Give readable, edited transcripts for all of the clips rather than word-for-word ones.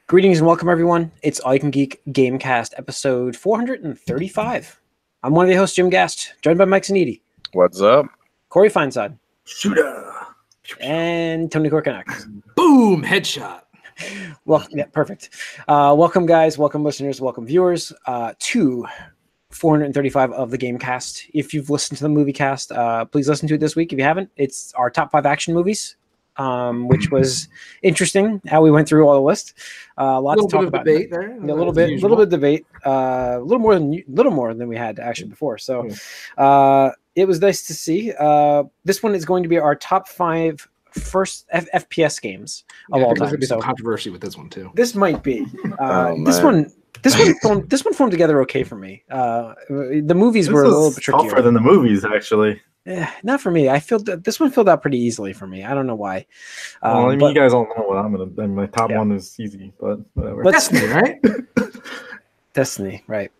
Greetings and welcome, everyone. It's All You Can Geek Gamecast, episode 435. I'm one of the hosts, Jim Gast, joined by Mike Zanidi. What's up? Corey Feinsod. Shooter. And Tony Korkanak. Boom! Headshot. Well, yeah, perfect. Welcome, guys. Welcome, listeners. Welcome, viewers, to 435 of the Gamecast. If you've listened to the movie cast, please listen to it this week. If you haven't, it's our top 5 action movies. Which was interesting how we went through all the list. A lot to talk about. Debate there. A little bit of debate. A little more than we had actually before. So, it was nice to see. This one is going to be our top 5 first FPS games of all time. There's be some controversy with this one too. This might be. This one formed together okay for me. The movies were a little bit trickier. Tougher than the movies, actually. Not for me. I feel that this one filled out pretty easily for me. I don't know why. Well, I mean, you guys all know what I'm gonna. And my top one is easy, but whatever. Destiny, right? Destiny, right?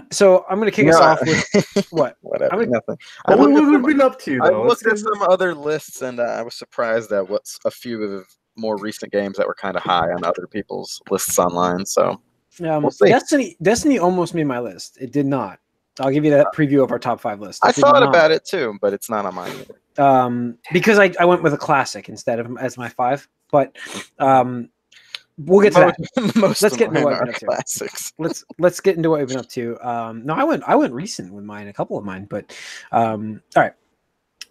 So I'm gonna kick us off with what? Whatever. Nothing. What have we been up to? I Though? looked at some other lists, and I was surprised at what's a few of the more recent games that were kind of high on other people's lists online. So we'll see. Destiny almost made my list. It did not. I'll give you that preview of our top 5 list. I thought about it too, but it's not on mine either. Because I went with a classic instead of as my 5. But we'll get to that. Let's get into what we've been up to. Classics. Let's get into what we've been up to. No, I went recent with mine, a couple of mine, but all right.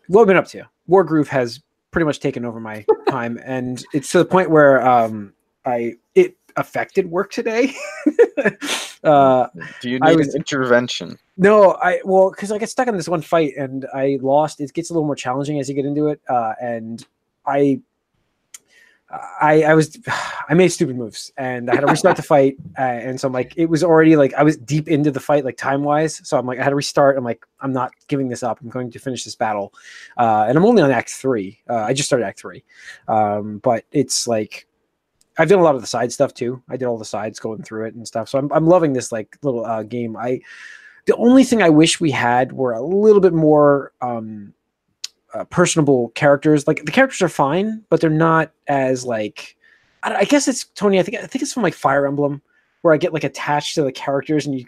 What we've been up to. Wargroove has pretty much taken over my time, and it's to the point where it affected work today. Do you need an intervention? No, because I get stuck in this one fight and I lost. It gets a little more challenging as you get into it, and I made stupid moves and I had to restart the fight, and so I'm like, it was already like I was deep into the fight, like time wise. So I'm like, I had to restart. I'm like, I'm not giving this up. I'm going to finish this battle, and I'm only on Act 3. I just started Act 3, but it's like. I've done a lot of the side stuff too. I did all the sides going through it and stuff. So I'm loving this like little game. The only thing I wish we had were a little bit more personable characters. Like the characters are fine, but they're not as like. I guess it's Tony. I think it's from like Fire Emblem, where I get like attached to the characters, and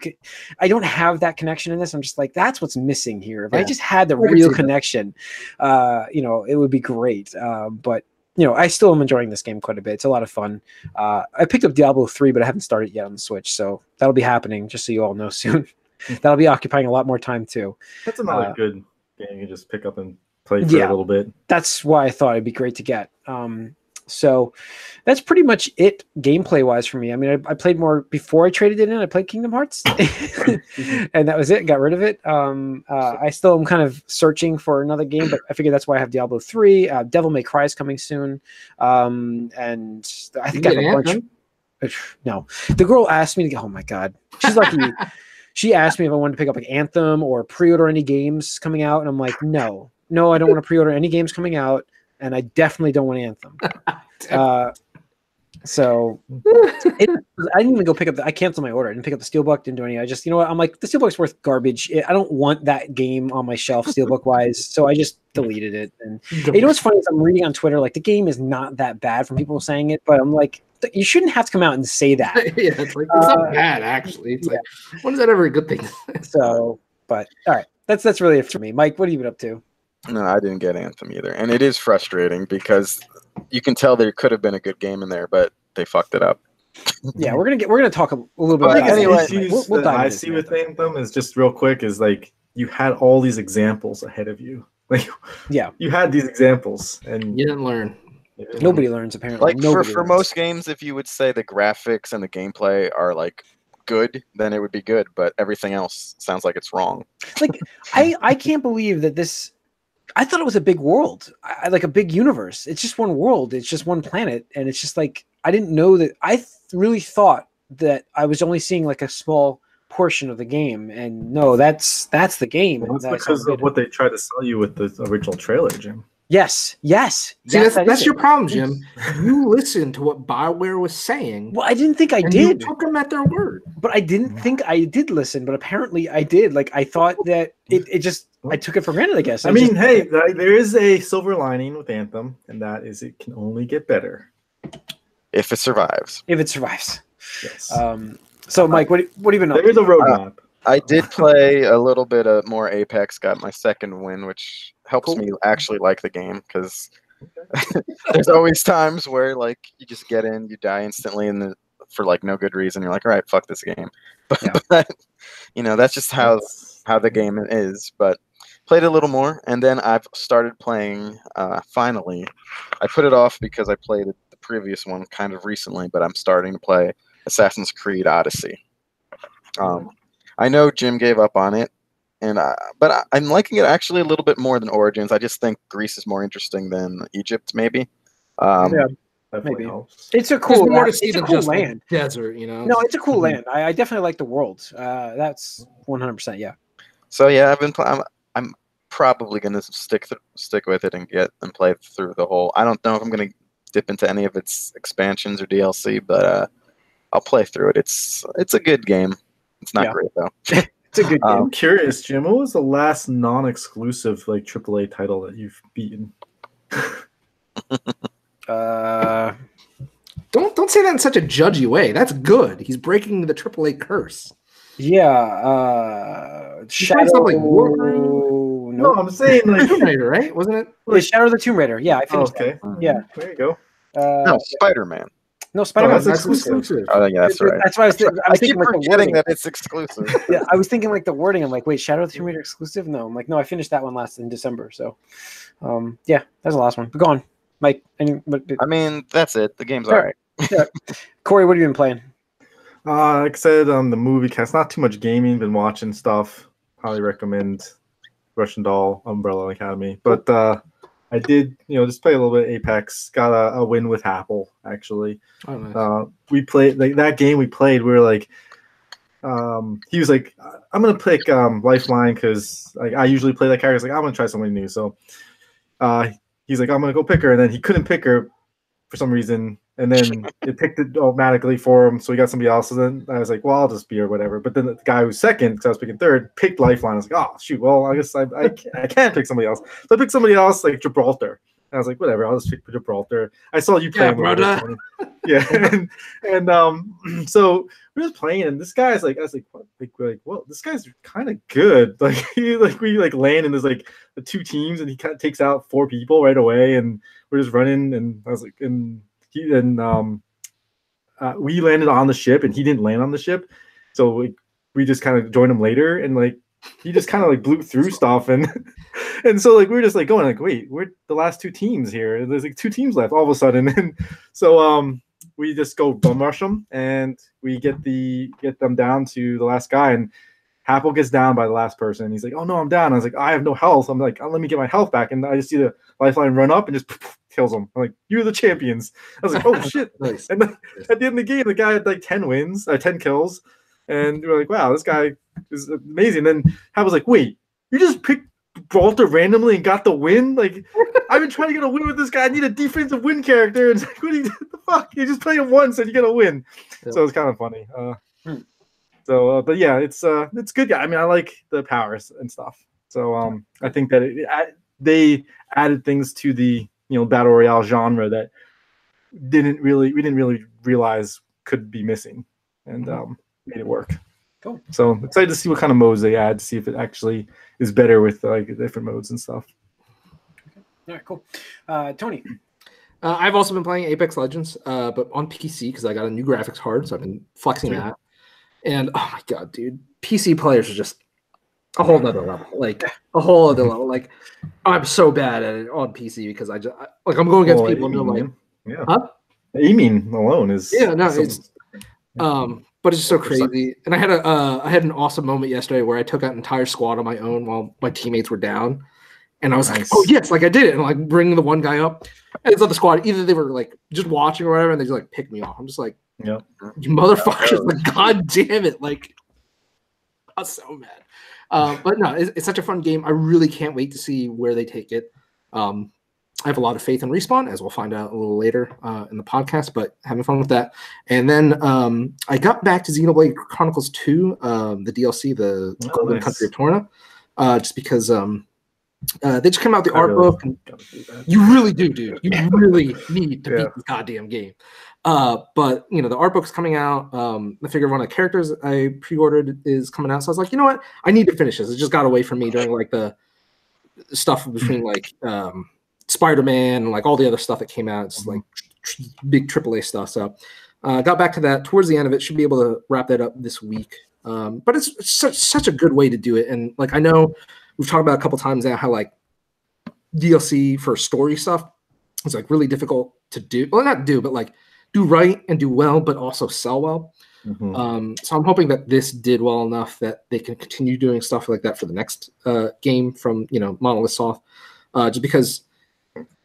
I don't have that connection in this. I'm just like, that's what's missing here. If I just had the real connection, it would be great. But. I still am enjoying this game quite a bit. It's a lot of fun. I picked up Diablo 3, but I haven't started yet on the Switch, so that'll be happening, just so you all know soon. That'll be occupying a lot more time, too. That's another good game you just pick up and play for a little bit. That's why I thought it'd be great to get. So that's pretty much it gameplay-wise for me. I mean, I played more before I traded it in. I played Kingdom Hearts, and that was it. Got rid of it. I still am kind of searching for another game, but I figure that's why I have Diablo 3. Devil May Cry is coming soon, and I think I have a bunch. No, the girl asked me to go. Oh my god, she's lucky. She asked me if I wanted to pick up like Anthem or pre-order any games coming out, and I'm like, no, I don't want to pre-order any games coming out. And I definitely don't want Anthem. So I didn't even go pick up I canceled my order. I didn't pick up the Steelbook, didn't do any. I just, I'm like, the Steelbook's worth garbage. I don't want that game on my shelf, Steelbook wise. So I just deleted it. And what's funny is I'm reading on Twitter, like the game is not that bad from people saying it, but I'm like, you shouldn't have to come out and say that. Yeah, it's like, it's not bad, actually. It's like, when is that ever a good thing? So, but all right, that's really it for me. Mike, what have you been up to? No, I didn't get Anthem either, and it is frustrating because you can tell there could have been a good game in there, but they fucked it up. Yeah, we're gonna talk a little bit. About anyway, we'll dive I see with Anthem is just real quick is like you had all these examples ahead of you. Like, you had these examples and you didn't learn. Nobody learns apparently. Like for most games, if you would say the graphics and the gameplay are like good, then it would be good, but everything else sounds like it's wrong. Like I can't believe that this. I thought it was a big world, like a big universe. It's just one world. It's just one planet. And it's just like, I didn't know that. I really thought that I was only seeing like a small portion of the game. And no, that's the game. Well, that's because of what they tried to sell you with the original trailer, Jim. Yes. See, that's your problem, Jim. You listened to what BioWare was saying. Well, I didn't think I did. You took them at their word. But I didn't think I did listen. But apparently I did. Like, I thought that it just, I took it for granted, I guess. There is a silver lining with Anthem, and that is it can only get better. If it survives. If it survives. Yes. So, Mike, what have you been up to? There is a roadmap. I did play a little bit of more Apex, got my second win, which helps me actually like the game, because there's always times where like you just get in, you die instantly, and for like no good reason, you're like, all right, fuck this game. But you know, that's just how the game is. But played a little more, and then I've started playing. Finally, I put it off because I played the previous one kind of recently, but I'm starting to play Assassin's Creed Odyssey. I know Jim gave up on it, but I'm liking it actually a little bit more than Origins. I just think Greece is more interesting than Egypt, maybe. Maybe it's a cool. More to see it's a than cool just land. Like desert, you know. No, it's a cool land. I definitely like the world. That's 100%. Yeah. So yeah, I've been. I'm probably gonna stick with it and play through the whole. I don't know if I'm gonna dip into any of its expansions or DLC, but I'll play through it. It's a good game. It's not great though. It's a good game. I'm curious, Jim. What was the last non-exclusive like AAA title that you've beaten? Don't say that in such a judgy way. That's good. He's breaking the AAA curse. Yeah. Shadow. Like no, I'm saying like Tomb Raider, right? Wasn't it? Like, Shadow of the Tomb Raider. Yeah, I finished. Okay. That. Yeah. There you go. No, Spider-Man. No, Spider-Man. That's exclusive. Oh, yeah, that's right. That's why I was thinking. I keep forgetting that it's exclusive. Yeah, I was thinking like the wording. I'm like, wait, Shadow of the Tomb Raider exclusive? No, I'm like, no, I finished that one last in December. So, yeah, that's the last one. But go on, Mike. I mean, that's it. The game's all right. Yeah. Corey, what have you been playing? Like I said on the movie cast, not too much gaming. Been watching stuff. Highly recommend Russian Doll, Umbrella Academy. But I did, just play a little bit of Apex. Got a win with Apple, actually. Oh, nice. We played like that game we played. We were like, he was like, I'm gonna pick Lifeline because like I usually play that character. I was like, I'm gonna try something new. So he's like, I'm gonna go pick her, and then he couldn't pick her for some reason, and then it picked it automatically for him. So he got somebody else. So then I was like, well, I'll just be or whatever. But then the guy who's second, because I was picking third, picked Lifeline. I was like, oh shoot, well I guess I can't pick somebody else. So I picked somebody else like Gibraltar. And I was like, whatever, I'll just pick Gibraltar. I saw you playing, brother. Yeah, and so we're just playing, and this guy's like, I was like, what? Like, well, this guy's kind of good. Like we land, and there's like the two teams, and he kind of takes out 4 people right away, and we're just running, and I was like, and we landed on the ship, and he didn't land on the ship, so we just kind of joined him later, and like he just kind of like blew through stuff, and so like we were just like going like, wait, we're the last 2 teams here. There's like 2 teams left all of a sudden, and so we just go bum rush them, and we get them down to the last guy, and Apple gets down by the last person. He's like, oh no, I'm down. I was like, I have no health. I'm like, let me get my health back, and I just see the Lifeline run up and just kills him. I'm like, you're the champions. I was like, oh shit. Nice. And then at the end of the game, the guy had like 10 kills, and we were like, wow, this guy is amazing. And then I was like, wait, you just picked Gibraltar randomly and got the win? Like, I've been trying to get a win with this guy. I need a defensive win character. And it's like, what the fuck? You just play him once and you get a win. Yep. So it's kind of funny. So, but yeah, it's good. I mean, I like the powers and stuff. So I think that they added things to the battle royale genre that we didn't really realize could be missing, and made it work. Cool. So excited to see what kind of modes they add, to see if it actually is better with like different modes and stuff. Okay. All right, cool. Tony. I've also been playing Apex Legends, but on PC because I got a new graphics card, so I've been flexing that. And oh my god, dude, PC players are just a whole nother level. Like a whole other level. Like I'm so bad at it on PC because I'm going against people and they're like, huh? Aiming alone is it's but it's just so crazy. And I had an awesome moment yesterday where I took out an entire squad on my own while my teammates were down. And I was like, oh yes, like I did it. And like bringing the one guy up. And it's not the squad. Either they were like just watching or whatever, and they just like picked me off. I'm just like, you motherfuckers, like god damn it. Like I was so mad. But no, it's such a fun game. I really can't wait to see where they take it. I have a lot of faith in Respawn, as we'll find out a little later in the podcast, but having fun with that. And then I got back to Xenoblade Chronicles 2, the DLC, the Golden Country of Torna, just because they just came out with the art book. And you really do, dude. You really need to beat this goddamn game. But the art book's coming out. The figure of one of the characters I pre-ordered is coming out. So I was like, you know what? I need to finish this. It just got away from me during like the stuff between like Spider-Man and like all the other stuff that came out. It's like big AAA stuff. So got back to that towards the end of it. Should be able to wrap that up this week. But it's such a good way to do it. And like I know we've talked about a couple times now how like DLC for story stuff is like really difficult to do. Well, not do, but like do right and do well, but also sell well. So I'm hoping that this did well enough that they can continue doing stuff like that for the next game from Monolith Soft, just because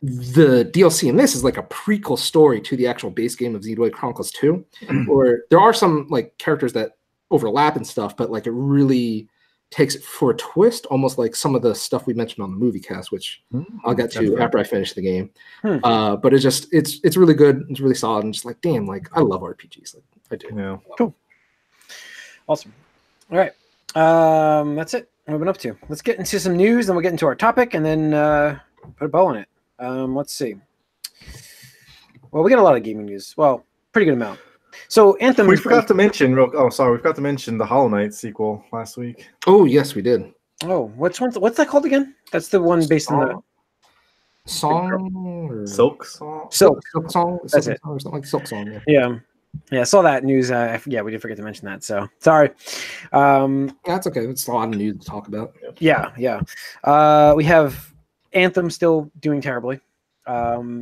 the DLC in this is like a prequel story to the actual base game of Xenoblade Chronicles 2, where there are some like characters that overlap and stuff, but like it really takes it for a twist, almost like some of the stuff we mentioned on the movie cast, which I'll get to after I finish the game. But it's really good. It's really solid. And just like, damn, like I love RPGs. Like I do. Yeah. Cool. Awesome. All right. That's it. What we've been up to. Let's get into some news, then we'll get into our topic, and then put a bow on it. Let's see. Well, we got a lot of gaming news. Well, pretty good amount. So Anthem. We forgot to mention. We forgot to mention the Hollow Knight sequel last week. Oh yes, we did. Oh, what's that called again? That's the one based on the Silk Song. Silk Song. That's it. Or something like Silk Song. Yeah. I saw that news. Yeah, we did forget to mention that. So sorry. That's okay. It's a lot of news to talk about. Yeah. We have Anthem still doing terribly.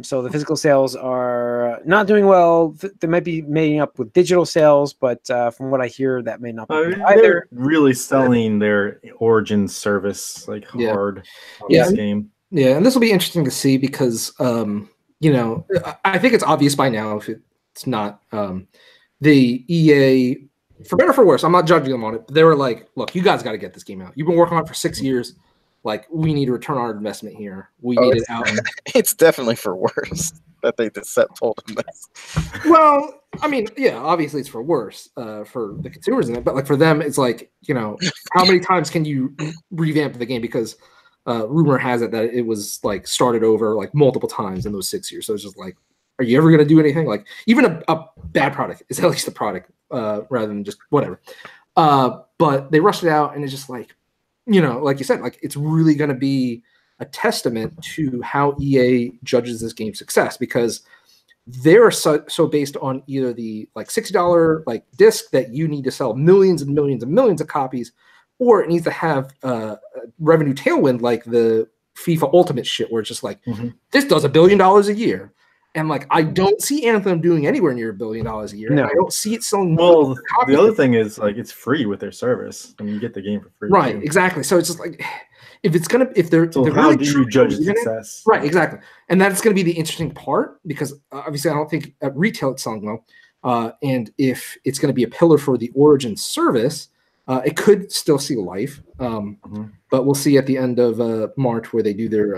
So the physical sales are not doing well. They might be making up with digital sales, but from what I hear, that may not be either. They're really selling their Origin service like hard on this game. Yeah, and this will be interesting to see because I think it's obvious by now if it's not the EA, for better or for worse. I'm not judging them on it, but they were like, "Look, you guys got to get this game out. You've been working on it for 6 years." Like, we need to return our investment here. We need it out. It's definitely for worse that they just told them this. Well, I mean, yeah, obviously it's for worse for the consumers in it. But, like, for them, it's like, how many times can you revamp the game? Because rumor has it that it was, like, started over, like, multiple times in those 6 years. So it's just like, are you ever going to do anything? Like, even a bad product is at least a product rather than just whatever. But they rushed it out, and it's just like, like you said, like it's really going to be a testament to how EA judges this game's success, because they're so based on either the like $60 like disc that you need to sell millions and millions and millions of copies, or it needs to have revenue tailwind like the FIFA Ultimate shit, where it's just like this does $1 billion a year. And like I don't see Anthem doing anywhere near $1 billion a year. No. I don't see it selling. Well, the other thing is like it's free with their service. I mean, you get the game for free. Right, too. exactly. So it's just like if they're so they're how really do you judge success? Right, exactly. And that's going to be the interesting part, because obviously I don't think at retail it's selling well. And if it's going to be a pillar for the Origin service, it could still see life. But we'll see at the end of March where they do their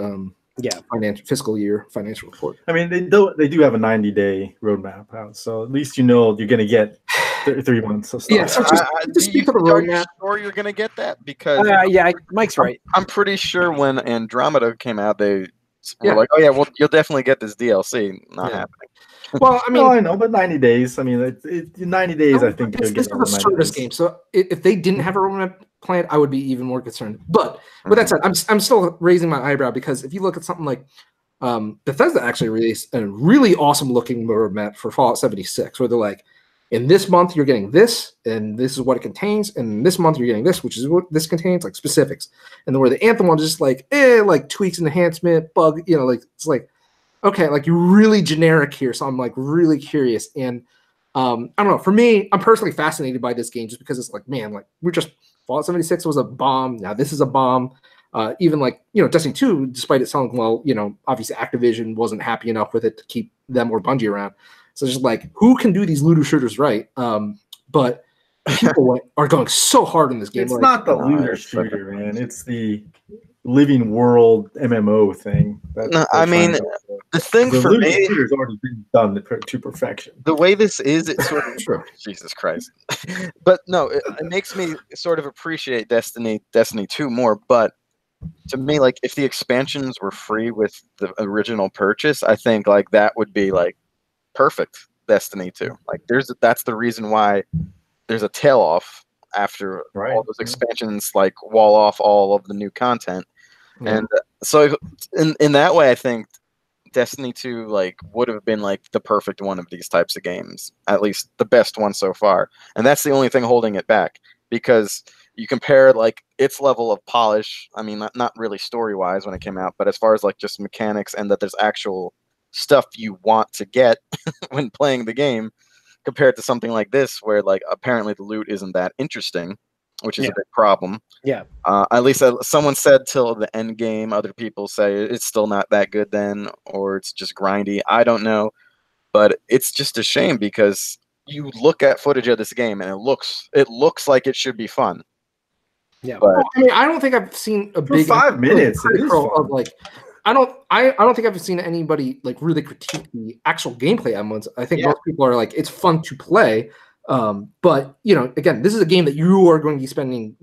fiscal year financial report. I mean, they do have a 90-day roadmap out, so at least you're going to get 3 months of stuff. Yeah, so just speak of the roadmap. Sure you're going to get that? Because Mike's right. I'm pretty sure when Andromeda came out, they were like, "Oh yeah, well you'll definitely get this DLC." Not happening. Well, I mean, I know, but 90 days. I mean, 90 days. I think it's a service game. So if they didn't have a roadmap planned, I would be even more concerned. But with that said, I'm still raising my eyebrow, because if you look at something like Bethesda actually released a really awesome looking roadmap for Fallout 76, where they're like, in this month you're getting this, and this is what it contains, and this month you're getting this, which is what this contains, like specifics. And then where the Anthem one is just like, like tweaks and enhancement, bug, like it's like, okay, like you're really generic here. So I'm like really curious. And I don't know, for me, I'm personally fascinated by this game just because it's like, man, like Fallout 76 was a bomb. Now this is a bomb. Even like, Destiny 2, despite it selling well, obviously Activision wasn't happy enough with it to keep them or Bungie around. So it's just like, who can do these looter shooters right? But people are going so hard in this game. It's not the looter shooter, man. It's the living world MMO thing. I mean, the thing for me has already been done to perfection. The way this is, it's sort of Jesus Christ. But no, it makes me sort of appreciate Destiny 2 more. But to me, like if the expansions were free with the original purchase, I think like that would be like perfect. Destiny 2. Like that's the reason why there's a tail off after all those expansions, like wall off all of the new content. And so in that way, I think Destiny 2 like would have been like the perfect one of these types of games, at least the best one so far. And that's the only thing holding it back, because you compare like its level of polish. I mean, not really story wise when it came out, but as far as like just mechanics and that there's actual stuff you want to get when playing the game, compared to something like this where like apparently the loot isn't that interesting, which is a big problem. Yeah. At least someone said till the end game. Other people say it's still not that good then, or it's just grindy. I don't know, but it's just a shame because you look at footage of this game and it looks like it should be fun. Yeah. But I mean, I don't think I've seen a big 5 minutes of like. I don't think I've seen anybody like really critique the actual gameplay elements. I think most people are like, it's fun to play. But you know, again, this is a game that you are going to be spending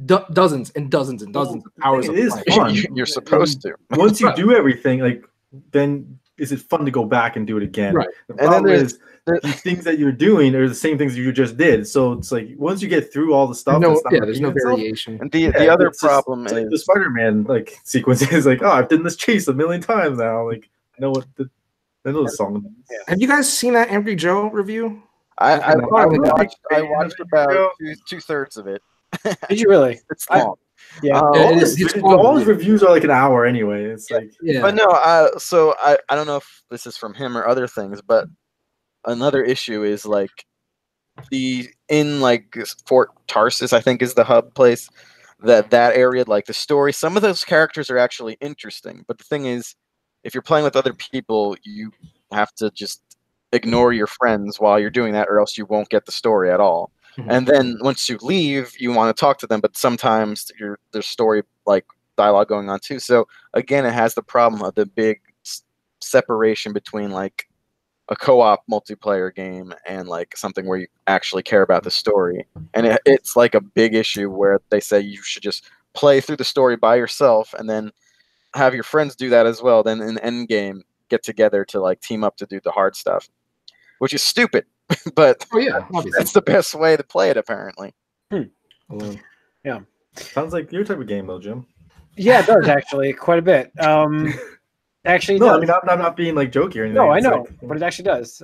dozens and dozens and dozens of hours of is playing. fun. You're supposed to. Once you do everything, like then is it fun to go back and do it again? Right. The problem is the things that you're doing are the same things you just did. So it's like once you get through all the stuff, there's no variation. And the other problem is like the Spider-Man like sequence is like, oh, I've done this chase a million times now. Like I know the song. Yeah. Have you guys seen that Angry Joe review? I watched about 2/3 of it. Did you really? It's long. Yeah. All his reviews are like an hour anyway. It's like But no, so I don't know if this is from him or other things, but another issue is like in like Fort Tarsus, I think is the hub place. That area, like the story, some of those characters are actually interesting. But the thing is, if you're playing with other people, you have to just ignore your friends while you're doing that, or else you won't get the story at all. Mm-hmm. And then once you leave, you want to talk to them, but sometimes there's story like dialogue going on too. So again, it has the problem of the big separation between like a co-op multiplayer game and like something where you actually care about the story. And it's like a big issue where they say you should just play through the story by yourself and then have your friends do that as well. Then in the end game, get together to like team up to do the hard stuff, which is stupid. But that's the best way to play it, apparently. Yeah. Sounds like your type of game, though, Jim. Yeah, it does actually quite a bit. Actually, no, I mean I'm not being like jokey or anything. No, I know, but it actually does.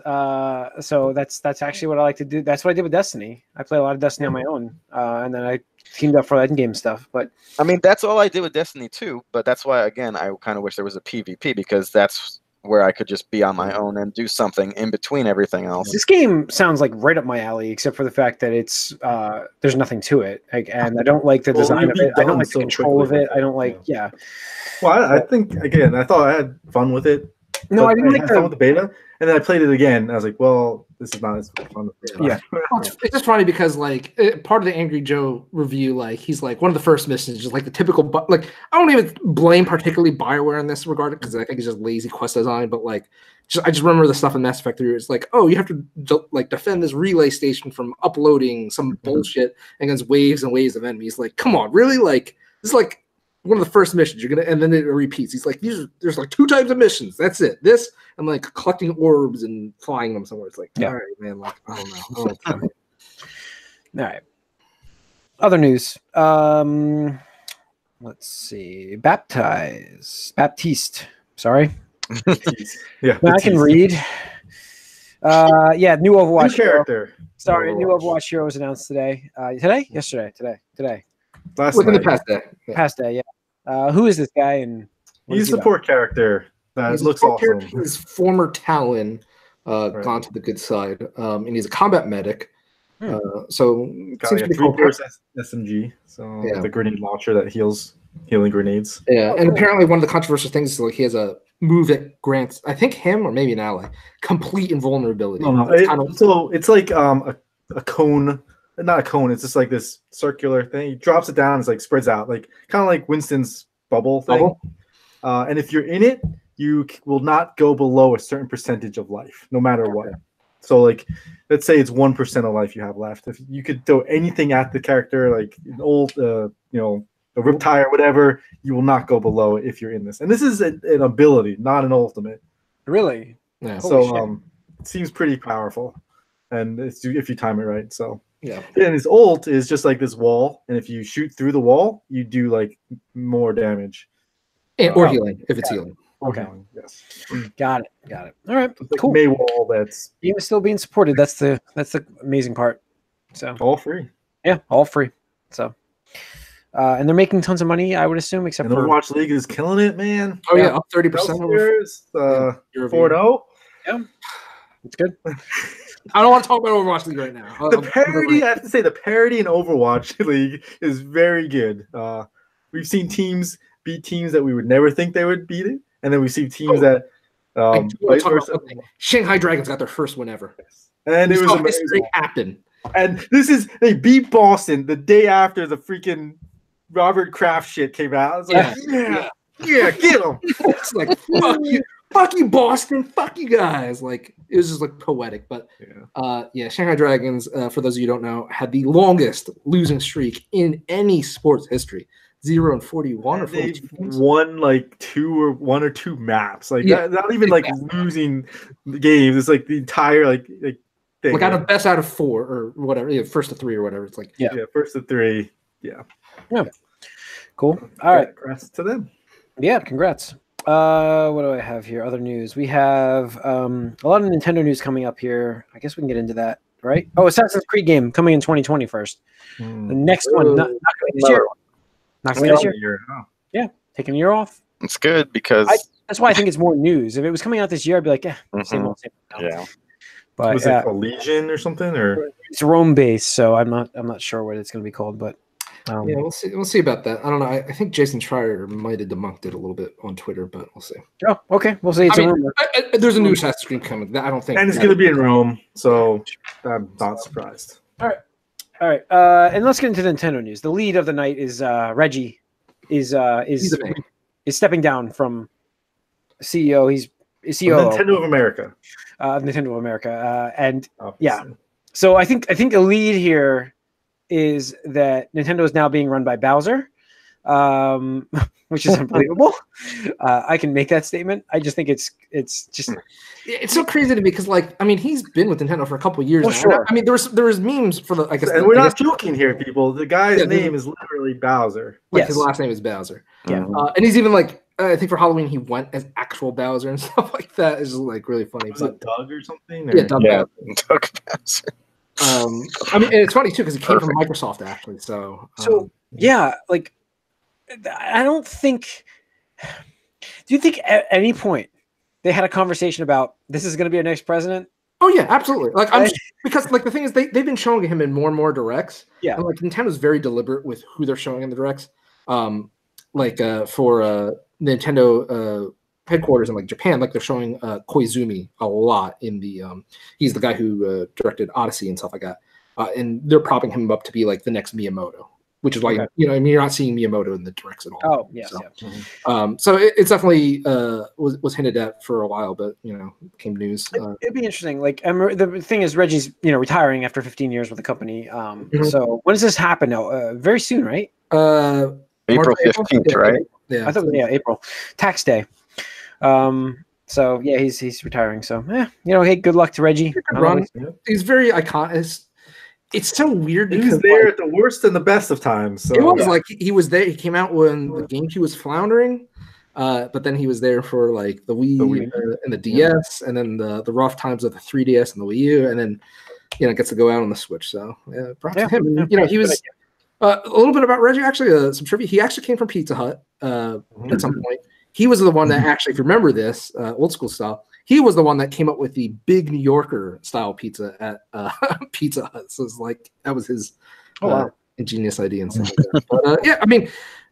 So that's actually what I like to do. That's what I did with Destiny. I play a lot of Destiny on my own, and then I teamed up for end game stuff. But I mean, that's all I did with Destiny too. But that's why, again, I kind of wish there was a PvP, because that's where I could just be on my own and do something in between everything else. This game sounds like right up my alley, except for the fact that it's there's nothing to it, and I don't like the design of it. I don't like the control of it. I don't like, Well, I think again, I thought I had fun with it. No, I didn't like fun with the beta, and then I played it again. And I was like, well, this is not as fun. Yeah, it's just funny because like part of the Angry Joe review, like he's like one of the first missions, just like the typical. Like I don't even blame particularly BioWare in this regard because I think it's just lazy quest design. But like, I just remember the stuff in Mass Effect 3. It's like, oh, you have to like defend this relay station from uploading some bullshit against waves and waves of enemies. Like, come on, really? Like this is like one of the first missions you're gonna, and then it repeats. He's like, there's like 2 types of missions. That's it. This and like collecting orbs and flying them somewhere. It's like, all right, man. Like, I don't know. All right. Other news. Let's see. Baptiste. Sorry. Yeah. I can read. New Overwatch new character. New Overwatch hero was announced today. Yesterday. Today. Within the past day. Past day, yeah. Who is this guy? And he's a support character that looks awesome. He's former Talon, gone to the good side, and he's a combat medic. So got like a 3-burst SMG, so the grenade launcher that healing grenades. Yeah, and apparently one of the controversial things is like he has a move that grants, I think him or maybe an ally, complete invulnerability. So it's like a cone. Not a cone, it's just like this circular thing. He drops it down, it's like spreads out, like kind of like Winston's bubble thing. And if you're in it, you will not go below a certain percentage of life, no matter what. So like, let's say it's 1% of life you have left. If you could throw anything at the character, like an old, a rip tire, whatever, you will not go below it if you're in this. And this is an ability, not an ultimate. Really? Yeah. So seems pretty powerful, and if you time it right. So Yeah. and his ult is just like this wall, and if you shoot through the wall, you do like more damage. Or healing if it's healing. Okay. Yes. Got it. All right. It's like Cool. May wall that's Game is still being supported. That's the amazing part. So all free. yeah, all free. So and they're making tons of money, I would assume, except And for Overwatch League is killing it, man. Oh yeah, up 30% over Downstairs, 4-0. yeah, it's good. I don't want to talk about Overwatch League right now. The parody, I have to say, the parody in Overwatch League is very good. We've seen teams beat teams that we would never think they would beat it, and then we see teams that vice versa. Shanghai Dragons got their first win ever, and it was history amazing. happen. And they beat Boston the day after the freaking Robert Kraft shit came out. I was like, yeah, get them. It's like fuck you, Boston, fuck you guys. Like it was just like poetic. But Shanghai Dragons, for those of you who don't know, had the longest losing streak in any sports history. 0-41 or 42 games. Won like one or two maps. Like not even like losing games. It's like the entire like thing. Like out of best out of 4 or whatever, first to 3 or whatever. It's like first to 3. Yeah. Cool. All right. Congrats to them. Yeah, congrats. What do I have here? Other news. We have a lot of Nintendo news coming up here. I guess we can get into that, right? Oh, Assassin's Creed game coming in 2020 first. The next one, not going this year. Not going this year. Yeah, taking a year off. It's good because that's why I think it's more news. If it was coming out this year, I'd be like, same old. Yeah. But was it called Legion or something? Or it's Rome based, so I'm not sure what it's going to be called, but we'll see about that. I don't know. I think Jason Schreier might have debunked it a little bit on Twitter, but we'll see. Oh, okay, we'll see. It's a rumor. There's a new Assassin's Creed coming. I don't think, and it's going to be in Rome, so I'm not surprised. All right. And let's get into Nintendo news. The lead of the night is Reggie is stepping down from CEO. He's CEO Nintendo of America. Nintendo of America, and obviously. So I think a lead here is that Nintendo is now being run by Bowser, which is unbelievable. I can make that statement. I just think it's so crazy to me because he's been with Nintendo for a couple of years now. Sure. I mean, there was memes for the and we're not joking here, people. The guy's name is literally Bowser. His last name is Bowser. Yeah, and he's even I think for Halloween he went as actual Bowser and stuff like that. Is really funny. Was it Doug or something? Yeah, Doug Bowser. And it's funny too because it came from Microsoft actually. So I don't think. Do you think at any point they had a conversation about this is going to be our next president? Oh yeah, absolutely. Because the thing is they've been showing him in more and more directs. Yeah, and Nintendo's very deliberate with who they're showing in the directs. For Nintendo headquarters in Japan, they're showing Koizumi a lot in the he's the guy who directed Odyssey and stuff like that, and they're propping him up to be the next Miyamoto, which is why you're not seeing Miyamoto in the directs at all. Oh yes, so it's definitely was hinted at for a while, but became news. It'd be interesting. The thing is, Reggie's retiring after 15 years with the company. So when does this happen? Now, very soon, right? April 15th, right? Yeah, I thought April, tax day. So yeah, he's retiring. So hey, good luck to Reggie. He's very iconic. It's so weird because he's there at the worst and the best of times. So. It was he was there. He came out when the GameCube was floundering, but then he was there for the Wii and the DS, and then the rough times of the 3DS and the Wii U, and then gets to go out on the Switch. So props to him. And, he was. A little bit about Reggie, actually, some trivia. He actually came from Pizza Hut at some point. He was the one that actually, if you remember this, old school style, he was the one that came up with the big New Yorker style pizza at Pizza Hut. So it's that was his ingenious idea and stuff like that. But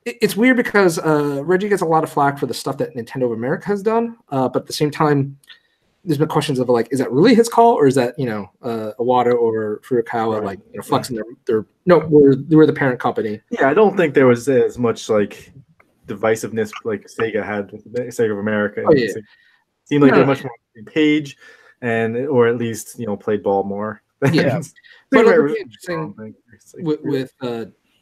it's weird because Reggie gets a lot of flack for the stuff that Nintendo of America has done. But at the same time, there's been questions of is that really his call, or is that Iwata or Furukawa flexing their we're the parent company? Yeah, I don't think there was as much divisiveness Sega had with Sega of America. It seemed they're much more on the page, or at least played ball more. Yeah, but it'll be interesting with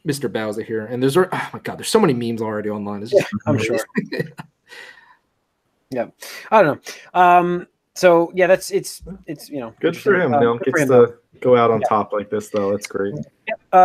Mr. Bowser here, and there's there's so many memes already online. It's just I'm sure. Yeah, I don't know. So yeah, it's good for him. good for Gets him, though. to go out on top like this, though. That's great.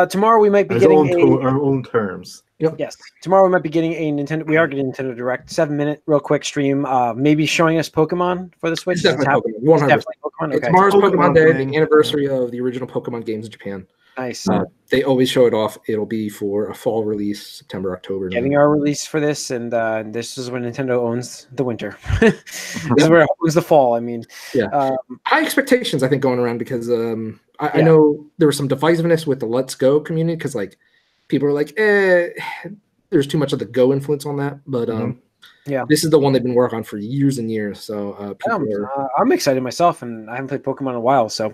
Tomorrow we might be His getting our own terms. Yes, tomorrow we might be getting a Nintendo. We are getting Nintendo Direct, 7-minute, real quick stream. Maybe showing us Pokemon for the Switch. It's definitely Pokemon. 100%. Pokemon. Okay. Tomorrow's Pokemon Day, thing. the anniversary of the original Pokemon games in Japan. Nice. They always show it off. It'll be for a fall release, September, October. Getting our release for this, and this is when Nintendo owns the winter. This is where it owns the fall. I mean, high expectations, I think, going around because I know there was some divisiveness with the Let's Go community because like people are like, there's too much of the Go influence on that, but this is the one they've been working on for years and years. So I'm excited myself, and I haven't played Pokemon in a while, so.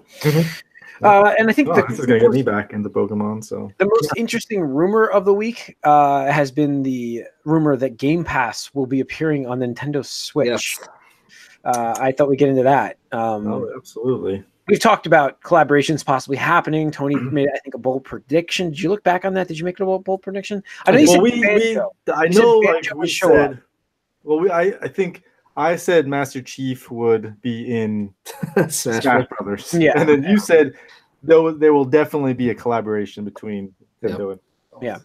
And I think this is gonna get me back into Pokemon. So the most interesting rumor of the week has been the rumor that Game Pass will be appearing on Nintendo Switch. Yes. I thought we'd get into that. Absolutely. We've talked about collaborations possibly happening. Tony made, I think, a bold prediction. Did you look back on that? Did you make it a bold prediction? I know you said I think I said Master Chief would be in Smash Brothers. Yeah. And then you said there will definitely be a collaboration between Nintendo and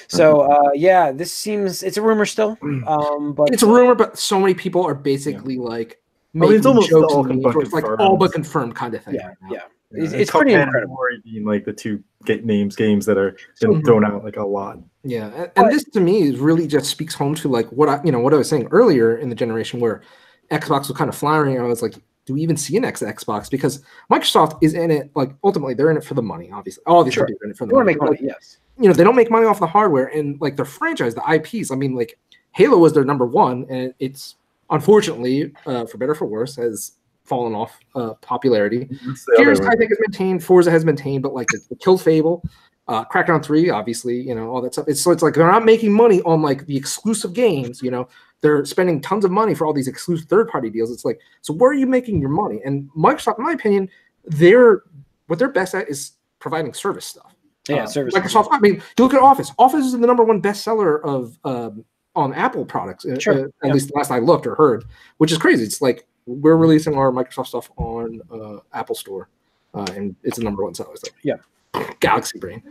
So this seems it's a rumor still. But it's a rumor, but so many people are basically like it's almost jokes all all but confirmed kind of thing. Yeah. It's pretty incredible. Being like the two games that are been thrown out like a lot. Yeah, and this to me is really just speaks home to like what I was saying earlier in the generation where Xbox was kind of flowering. I was like, do we even see an Xbox? Because Microsoft is in it. Like ultimately, they're in it for the money. Obviously, all these people are in it for the money. Make money. Yes. They don't make money off the hardware and like their franchise, the IPs. I mean, like Halo was their number one, and it's unfortunately, for better or for worse, has fallen off popularity. Gears, I think, is maintained. Forza has maintained, but like it killed Fable. Crackdown 3, obviously, all that stuff. It's like they're not making money on like the exclusive games. They're spending tons of money for all these exclusive third-party deals. It's like, so where are you making your money? And Microsoft, in my opinion, what they're best at is providing service stuff. Yeah, service. Microsoft. I mean, you look at Office. Office is the number one bestseller of on Apple products. At least the last I looked or heard, which is crazy. It's like we're releasing our Microsoft stuff on Apple Store, and it's the number one seller. So, Galaxy Brain.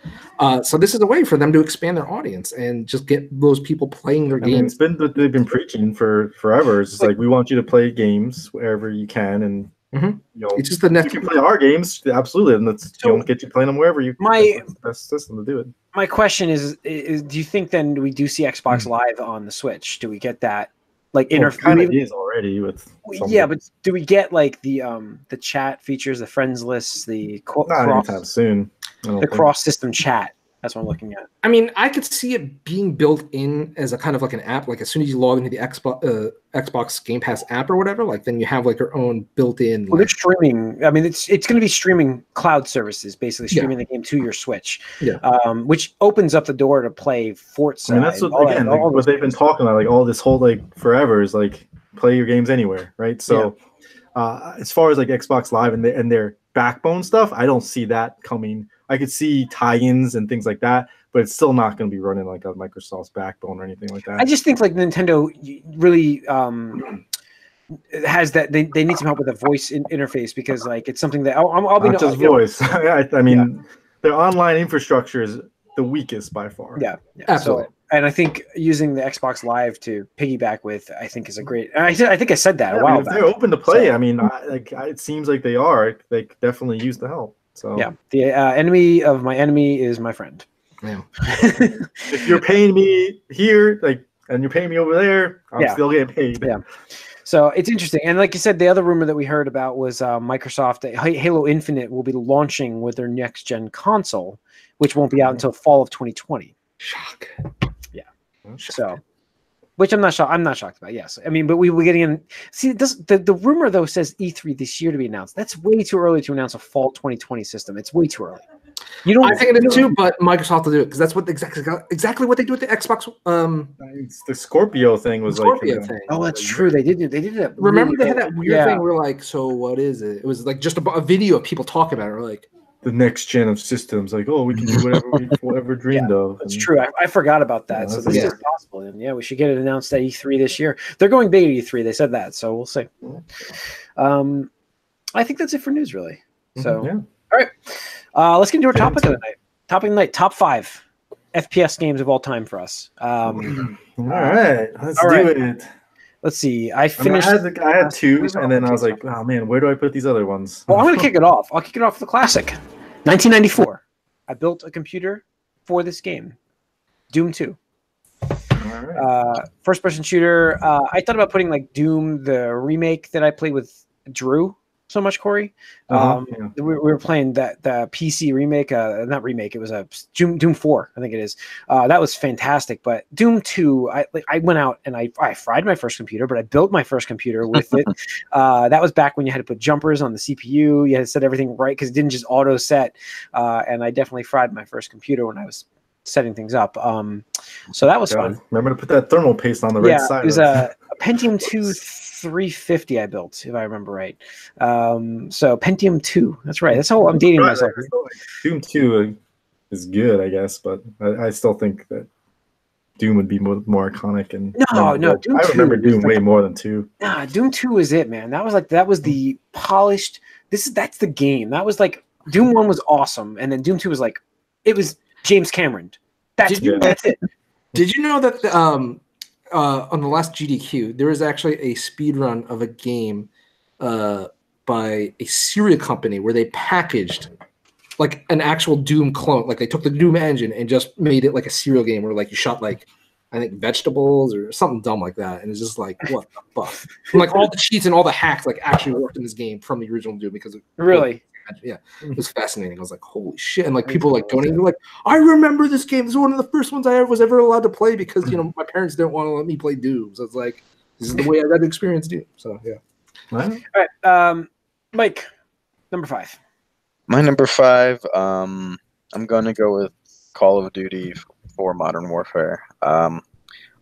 So this is a way for them to expand their audience and just get those people playing their games. It's been what they've been preaching for forever. It's just like we want you to play games wherever you can, and it's just the next. You can play our games, absolutely, and let's get you playing them wherever you. That's the best system to do it. My question is do you think then we do see Xbox Live on the Switch? Do we get that like interface? Kind of is already with. But do we get like the chat features, the friends lists, the not anytime soon? The cross-system chat. That's what I'm looking at. I mean, I could see it being built in as a kind of like an app. Like as soon as you log into the Xbox Game Pass app or whatever, like then you have like your own built-in. Well, they're streaming. I mean, it's going to be streaming cloud services, basically streaming the game to your Switch, which opens up the door to play Forza. I mean, that's what they've been talking about. Like all this whole forever is like play your games anywhere, right? So as far as like Xbox Live and their backbone stuff, I don't see that coming. I could see tie-ins and things like that, but it's still not going to be running like a Microsoft's backbone or anything like that. I just think like Nintendo really has that. They need some help with the voice interface because like it's something that I'll be not just voice. I mean, their online infrastructure is the weakest by far. Yeah, absolutely. So, and I think using the Xbox Live to piggyback with, I think is a great. I think I said that a while back. They're open to play. So, I mean, it seems like they are. They definitely use the help. So the enemy of my enemy is my friend. Yeah. If you're paying me here, and you're paying me over there, I'm still getting paid. Yeah. So it's interesting, and like you said, the other rumor that we heard about was Microsoft. Halo Infinite will be launching with their next gen console, which won't be out until fall of 2020. Shock. Yeah. So. Which I'm not shocked. I'm not shocked about. Yes, I mean, but we were getting in. See, the rumor though says E3 this year to be announced. That's way too early to announce a fall 2020 system. It's way too early. I think it is too, but Microsoft will do it because that's what exactly what they do with the Xbox. It's the Scorpio thing was thing. Oh, that's true. They did it. Remember they had that weird thing where like, so what is it? It was like just a video of people talking about it. Or like the next gen of systems, like, we can do whatever we ever dreamed of. That's true. I forgot about that. So this is possible. And we should get it announced at E3 this year. They're going big at E3. They said that. So we'll see. I think that's it for news, really. So, Yeah. all right, let's get into our topic of the night. Topic of the night: top 5 FPS games of all time for us. All right, let's do it. Let's see. I finished. I had 2, and then I was like, oh man, where do I put these other ones? Well, I'm going to kick it off. I'll kick it off with a classic. 1994. I built a computer for this game, Doom 2. First-person shooter. I thought about putting like Doom, the remake that I played with Drew so much, Corey. We were playing the PC remake, not remake. It was a Doom 4, I think it is. That was fantastic. But Doom 2, I went out and I fried my first computer, but I built my first computer with it. That was back when you had to put jumpers on the CPU. You had to set everything right because it didn't just auto set. And I definitely fried my first computer when I was setting things up. So that was fun. Remember to put that thermal paste on the right side. It was a Pentium 2 350 I built, if I remember right. So Pentium 2. That's right. That's how I'm dating myself. Doom 2 is good, I guess, but I still think that Doom would be more iconic. And no, Doom I remember Doom way more than 2. Nah, Doom 2 is it, man. That was the polished. That's the game. That was like Doom 1 was awesome, and then Doom 2 was like it was James Cameron. That's it. Did you know that on the last GDQ there was actually a speed run of a game by a cereal company where they packaged like an actual Doom clone, like they took the Doom engine and just made it like a cereal game where like you shot like I think vegetables or something dumb like that, and it's just like what the fuck? And, like all the cheats and all the hacks like actually worked in this game from the original Doom because really. Yeah, it was fascinating. I was like, "Holy shit!" And like people like donating, like, "I remember this game. This is one of the first ones I was ever allowed to play because my parents didn't want to let me play Doom." So it's like, this is the way I got to experience Doom. So yeah. All right, Mike, number 5. My number 5. I'm gonna go with Call of Duty 4 Modern Warfare.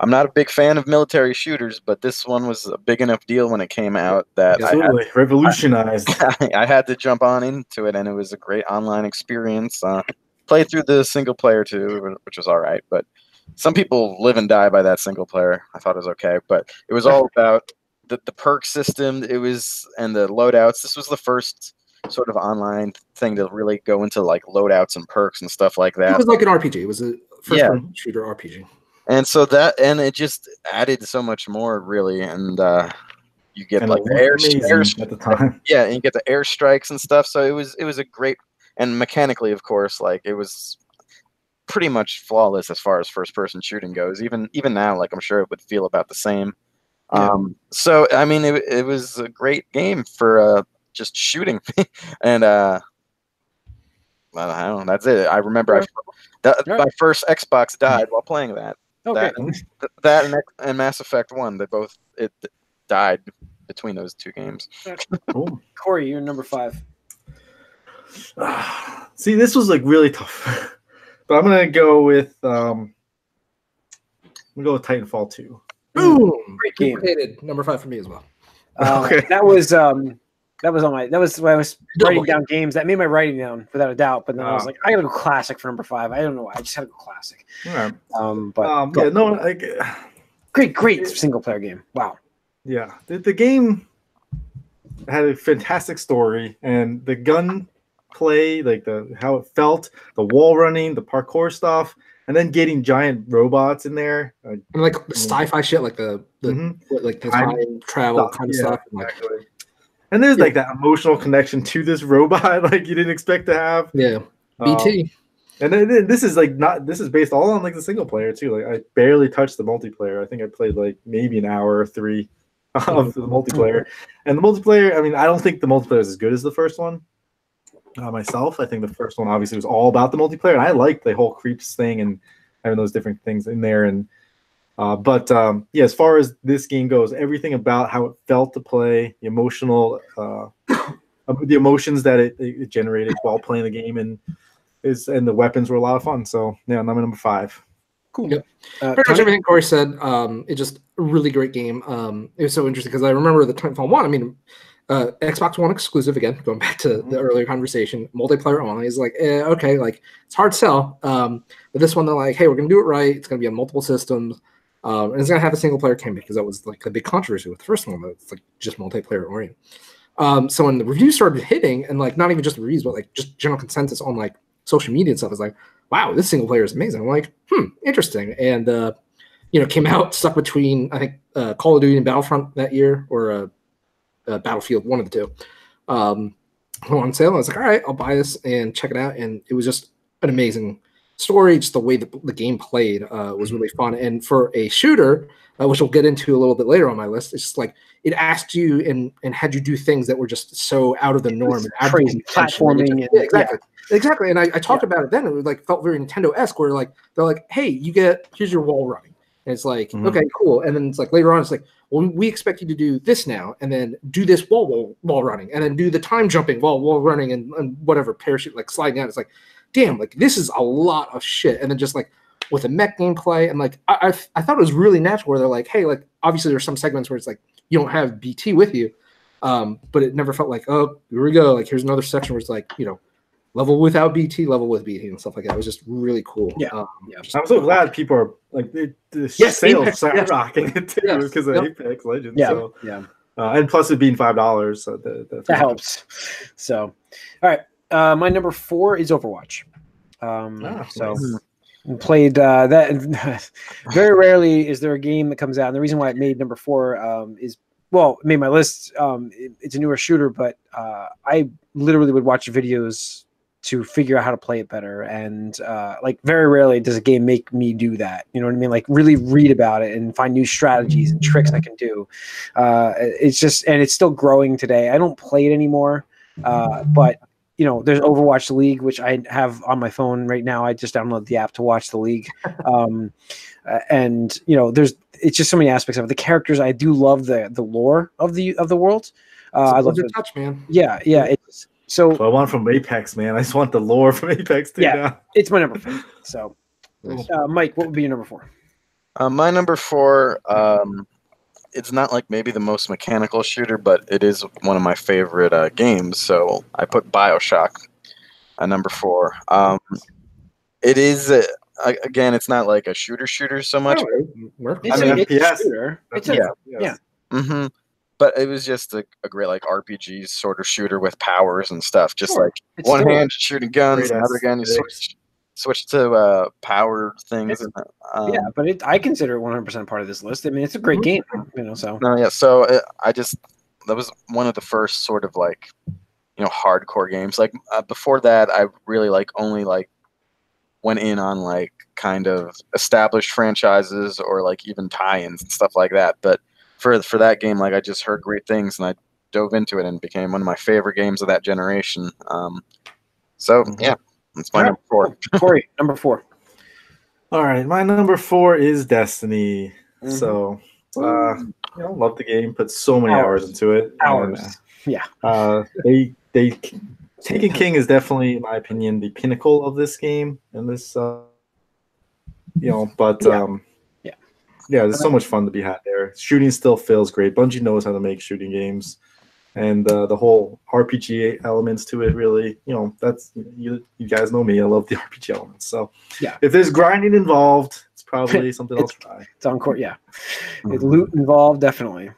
I'm not a big fan of military shooters, but this one was a big enough deal when it came out that revolutionized. I had to jump on into it, and it was a great online experience. Played through the single player too, which was all right, but some people live and die by that single player. I thought it was okay, but it was all about the perk system. It was and the loadouts. This was the first sort of online thing to really go into like loadouts and perks and stuff like that. It was like an RPG. It was a first-person shooter RPG. And so it just added so much more, really, and you get like the air at the time. Yeah, and you get the airstrikes and stuff. So it was a great, and mechanically, of course, like it was pretty much flawless as far as first person shooting goes. Even now, like I'm sure it would feel about the same. Yeah. So I mean, it was a great game for just shooting, and I don't know. That's it. I remember my first Xbox died while playing that. Okay. That and Mass Effect 1, it died between those 2 games. Cool. Corey, you're number 5. See, this was like really tough, but I'm gonna go with Titanfall 2. Boom! Great game. Number 5 for me as well. Okay. That was when I was writing down games. That made my writing down without a doubt. But then I was like, I gotta go classic for number 5. I don't know why. I just had to go classic. Great single player game. Wow. Yeah, the game had a fantastic story, and the gun play, like how it felt, the wall running, the parkour stuff, and then getting giant robots in there, and like the sci-fi shit, like the time travel kind of stuff. Exactly. And there's like that emotional connection to this robot, like you didn't expect to have. Yeah, BT. And then this is based all on like the single player too. Like I barely touched the multiplayer. I think I played like maybe an hour or 3 of the multiplayer. And the multiplayer, I mean, I don't think the multiplayer is as good as the first one. Myself, I think the first one obviously was all about the multiplayer, and I liked the whole creeps thing and having those different things in there. And as far as this game goes, everything about how it felt to play, the emotional, the emotions that it generated while playing the game, and the weapons were a lot of fun. So yeah, number 5. Cool. Yep. Pretty much everything Corey said. It's just a really great game. It was so interesting because I remember the Titanfall 1. I mean, Xbox One exclusive again, going back to the earlier conversation, multiplayer only is like, okay, like it's hard to sell. But this one, they're like, hey, we're going to do it right. It's going to be on multiple systems. And it's going to have a single player campaign because that was like a big controversy with the first one. It's like just multiplayer oriented. So when the reviews started hitting, and like not even just the reviews, but like just general consensus on like social media and stuff, is like, wow, this single player is amazing. I'm like, interesting. And came out stuck between I think Call of Duty and Battlefront that year, or Battlefield, one of the two. On sale. I was like, all right, I'll buy this and check it out. And it was just an amazing story. Just the way the game played was really fun. And for a shooter, which we'll get into a little bit later on my list, it's just like it asked you and had you do things that were just so out of the norm. And crazy platforming. Exactly. And I talked about it then. It was like felt very Nintendo-esque, where like they're like, hey, here's your wall running. And it's like, okay, cool. And then it's like later on, it's like, well, we expect you to do this now, and then do this wall running, and then do the time jumping wall running, and whatever, parachute, like sliding out. It's like, damn, like this is a lot of shit. And then just like with the mech gameplay, and like I thought it was really natural where they're like, hey, like obviously there's some segments where it's like you don't have BT with you, but it never felt like, oh, here we go, like here's another section where it's like, level without BT, level with BT, and stuff like that. It was just really cool. Yeah. I'm so glad people are like the sales skyrocketing too because of Apex Legends. Yeah. So, yeah. And plus it being $5, so that helps. So, all right. My number 4 is Overwatch. Played that. Very rarely is there a game that comes out, and the reason why it made number 4 is, well, it made my list. It's a newer shooter, but I literally would watch videos to figure out how to play it better. And like very rarely does a game make me do that. You know what I mean? Like really read about it and find new strategies and tricks I can do. It's just, and it's still growing today. I don't play it anymore, but there's Overwatch League, which I have on my phone right now. I just downloaded the app to watch the league. And it's just so many aspects of it. The characters, I do love the lore of the world. I love the touch, man. Yeah. It's so I want from Apex, man. I just want the lore from Apex too. Yeah, now. It's my number 4. So, Mike, what would be your number 4? My number 4, it's not like maybe the most mechanical shooter, but it is one of my favorite games. So I put BioShock at number 4. It is again, it's not like a shooter so much. It's an FPS shooter. Yeah. Mm-hmm. But it was just a great like RPG sort of shooter with powers and stuff. Just like it's one hand shooting guns, another gun you switch to power things. But I consider it 100% part of this list. I mean, it's a great game, So So that was one of the first sort of like hardcore games. Like before that, I really only went in on like kind of established franchises or like even tie-ins and stuff like that. But for that game, like I just heard great things and I dove into it and became one of my favorite games of that generation. That's my number 4. Corey, number 4. All right, my number 4 is Destiny. So, love the game. Put so many hours into it. Taken King is definitely, in my opinion, the pinnacle of this game. And this, there's so much fun to be had there. Shooting still feels great. Bungie knows how to make shooting games. And the whole RPG elements to it, really, that's you guys know me. I love the RPG elements. So if there's grinding involved, it's probably something else to try. It's on court, Loot involved, definitely.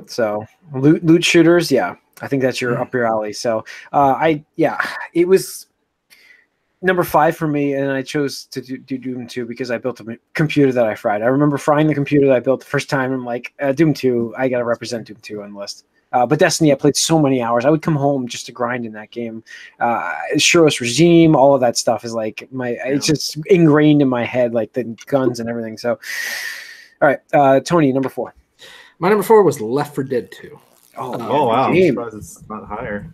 So loot shooters, I think that's up your alley. So it was number 5 for me, and I chose to do Doom 2 because I built a computer that I fried. I remember frying the computer that I built the first time. I'm like, Doom 2, I got to represent Doom 2 on the list. But Destiny, I played so many hours. I would come home just to grind in that game. Shuros Regime, all of that stuff is like it's just ingrained in my head, like the guns and everything. So, all right, Tony, number 4. My number 4 was Left 4 Dead 2. Oh wow! I'm surprised it's not higher.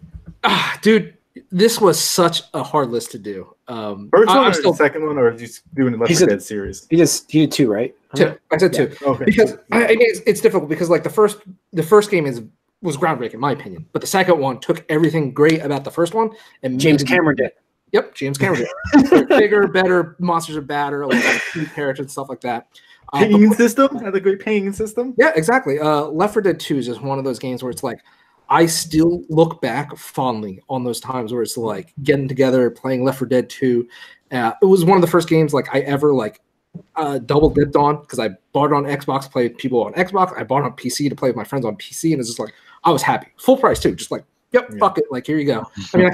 Dude, this was such a hard list to do. First one or the second one, or just doing the Left 4 Dead series? He did 2, right? 2. I said 2. Okay. Because I mean, it's difficult because like the first game was groundbreaking, in my opinion. But the second one took everything great about the first one and James Cameron did. Yep, James Cameron did. Bigger, better, monsters are badder, like characters and stuff like that. Pinging system? Had a great pinging system? Yeah, exactly. Left 4 Dead 2 is just one of those games where it's like, I still look back fondly on those times where it's like getting together, playing Left 4 Dead 2. It was one of the first games like I ever like double dipped on because I bought it on Xbox, played people on Xbox. I bought it on PC to play with my friends on PC, and it's just like I was happy, full price too. Just like, yep, fuck it, like here you go. I mean, I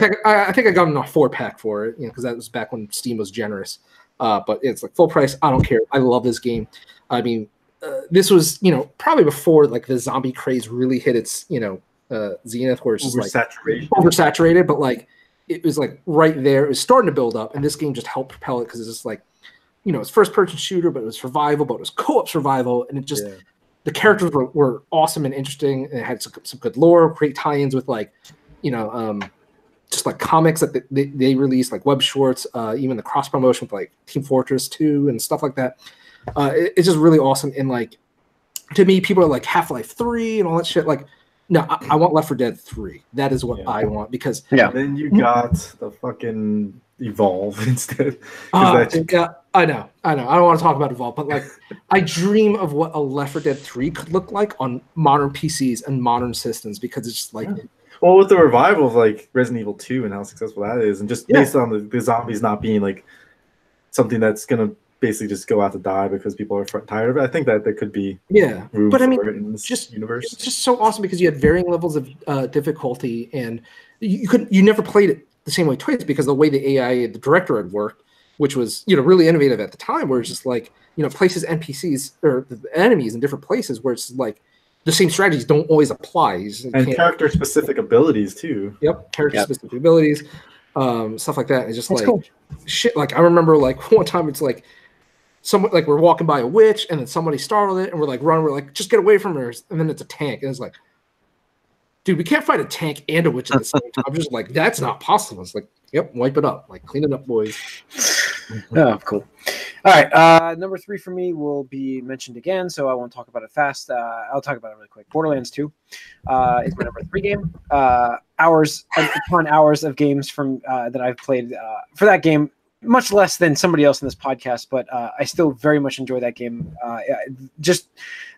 think I got a 4-pack for it, because that was back when Steam was generous. But it's like full price. I don't care. I love this game. I mean, this was probably before like the zombie craze really hit its zenith, where it's just like oversaturated, but like it was like right there. It was starting to build up, and this game just helped propel it because it's just like it's first-person shooter, but it was survival, but it was co-op survival, and it just the characters were awesome and interesting, and it had some good lore, great tie-ins with like just like comics that they released, like web shorts, even the cross promotion with like Team Fortress 2 and stuff like that. It's just really awesome. And like to me, people are like Half-Life 3 and all that shit. Like, no, I want Left 4 Dead 3. That is what I want because then you got the fucking Evolve instead. I know. I don't want to talk about Evolve, but like I dream of what a Left 4 Dead 3 could look like on modern PCs and modern systems because it's just like. Well, with the revival of like Resident Evil 2 and how successful that is, and just based on the zombies not being like something that's gonna basically just go out to die because people are tired of it, I think that there could be room but I mean, for it in this universe. It's just so awesome because you had varying levels of difficulty, and you never played it the same way twice because the way the AI, the director had worked, which was really innovative at the time, where it's just like places NPCs or the enemies in different places where it's like. The same strategies don't always apply. And character-specific abilities, too. Yep, character-specific abilities, stuff like that. It's just cool. Shit. Like, I remember, like, one time it's like, we're walking by a witch, and then somebody startled it, and we're like, running. We're like, just get away from her. And then it's a tank. And it's like, dude, we can't fight a tank and a witch at the same time. I'm just like, that's not possible. It's like, yep, wipe it up. Like, clean it up, boys. Oh, cool. All right, number 3 for me will be mentioned again, so I won't talk about it fast. I'll talk about it really quick. Borderlands 2 is my number 3 game. Hours upon hours of games from that I've played for that game. Much less than somebody else in this podcast, but I still very much enjoy that game. Just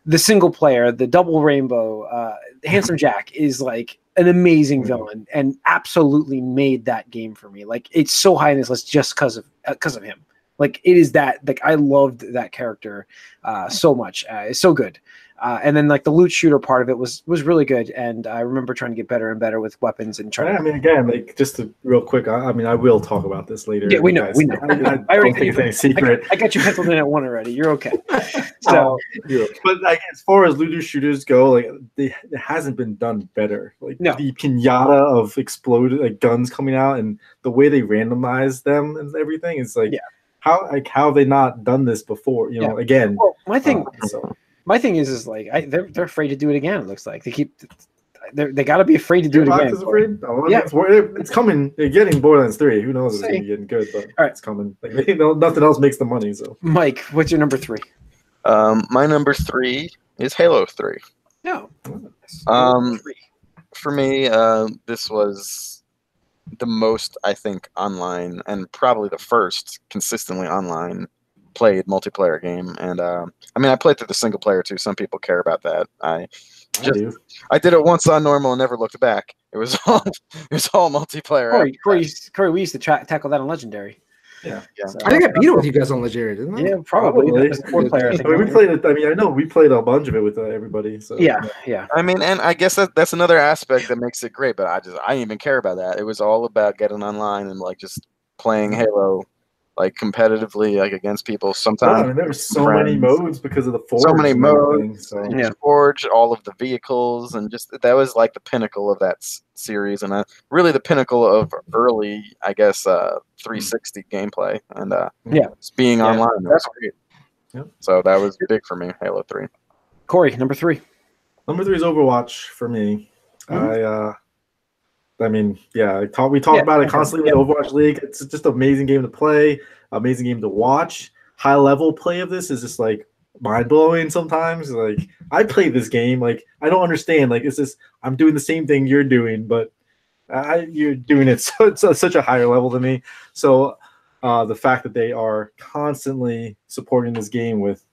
the single player, the double rainbow, Handsome Jack is like an amazing villain and absolutely made that game for me. Like it's so high in this list just because of him. Like it is that like I loved that character so much. It's so good. And then like the loot shooter part of it was really good. And I remember trying to get better and better with weapons and trying. I mean, again, like just real quick. I mean, I will talk about this later. Yeah, we know. We know. I don't think it's any secret. I got you penciled in at 1 already. You're okay. So, but like as far as looter shooters go, like it hasn't been done better. Like the pinata of exploded like guns coming out and the way they randomize them and everything is like how have they not done this before? Again. Well, my thing is like they're afraid to do it again. It looks like they got to be afraid to do it again. It's coming. They're getting Borderlands 3. Who knows if it's gonna be getting good, but it's coming. Like, nothing else makes the money. So, Mike, what's your number 3? My number 3 is Halo 3. No. For me, this was the most, I think, online and probably the first consistently online played multiplayer game. And I mean, I played through the single player too. Some people care about that. I did it once on normal and never looked back. It was all multiplayer. Corey, we used to tackle that on Legendary. Yeah. So, I think I beat it with you guys on Legendary, didn't I? Yeah, probably. Four player. I mean, we played it. I mean, I know we played a bunch of it with everybody. So yeah. I mean, and I guess that's another aspect that makes it great. But I didn't even care about that. It was all about getting online and like just playing Halo, like competitively, like against people. Sometimes I mean, there were so many modes because of the Forge. So many modes. So. Forge, all of the vehicles, and just that was like the pinnacle of that series, and really the pinnacle of early, I guess, 360 gameplay, and being online. That was great. Yep. So that was big for me, Halo 3. Corey, number 3. Number 3 is Overwatch for me. Mm-hmm. I mean, we talk about it constantly with Overwatch League. It's just an amazing game to play, amazing game to watch. High level play of this is just like mind blowing sometimes. Like I played this game, like I don't understand. Like it's just I'm doing the same thing you're doing, but you're doing it such a higher level than me. So the fact that they are constantly supporting this game with,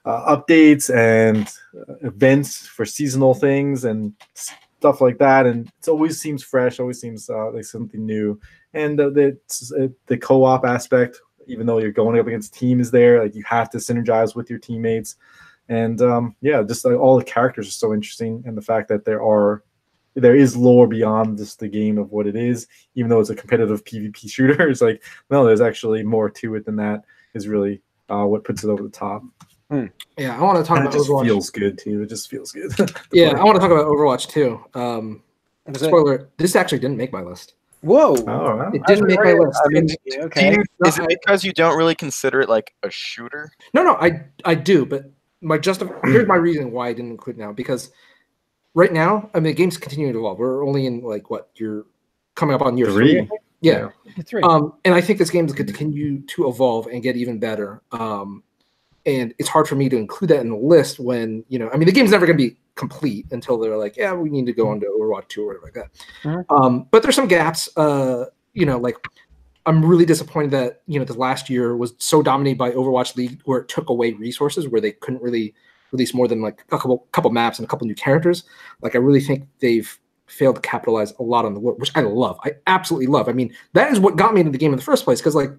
updates and events for seasonal things and stuff like that, and it always seems fresh, always seems like something new. And the co-op aspect, even though you're going up against team is there, like you have to synergize with your teammates. And yeah, just like all the characters are so interesting, and the fact that there is lore beyond just the game of what it is, even though it's a competitive PvP shooter. It's like, no, there's actually more to it than that. Is really what puts it over the top. Yeah, I want to talk about Overwatch. It feels good too. It just feels good. Yeah, I want to talk about Overwatch too. Spoiler: this actually didn't make my list. Whoa! Oh, wow. It didn't make my list. I mean, okay. Is it because you don't really consider it like a shooter? No, I do, but here's my reason why I didn't include it now, because right now, I mean, the game's continuing to evolve. We're only in like you're coming up on year 3. Yeah. 3. And I think this game is going to continue to evolve and get even better. And it's hard for me to include that in the list when, I mean, the game's never going to be complete until they're like, yeah, we need to go on to Overwatch 2 or whatever like that. But there's some gaps, like I'm really disappointed that, the last year was so dominated by Overwatch League, where it took away resources, where they couldn't really release more than like a couple maps and a couple new characters. Like, I really think they've failed to capitalize a lot on the work, which I love. I absolutely love. I mean, that is what got me into the game in the first place. Because like,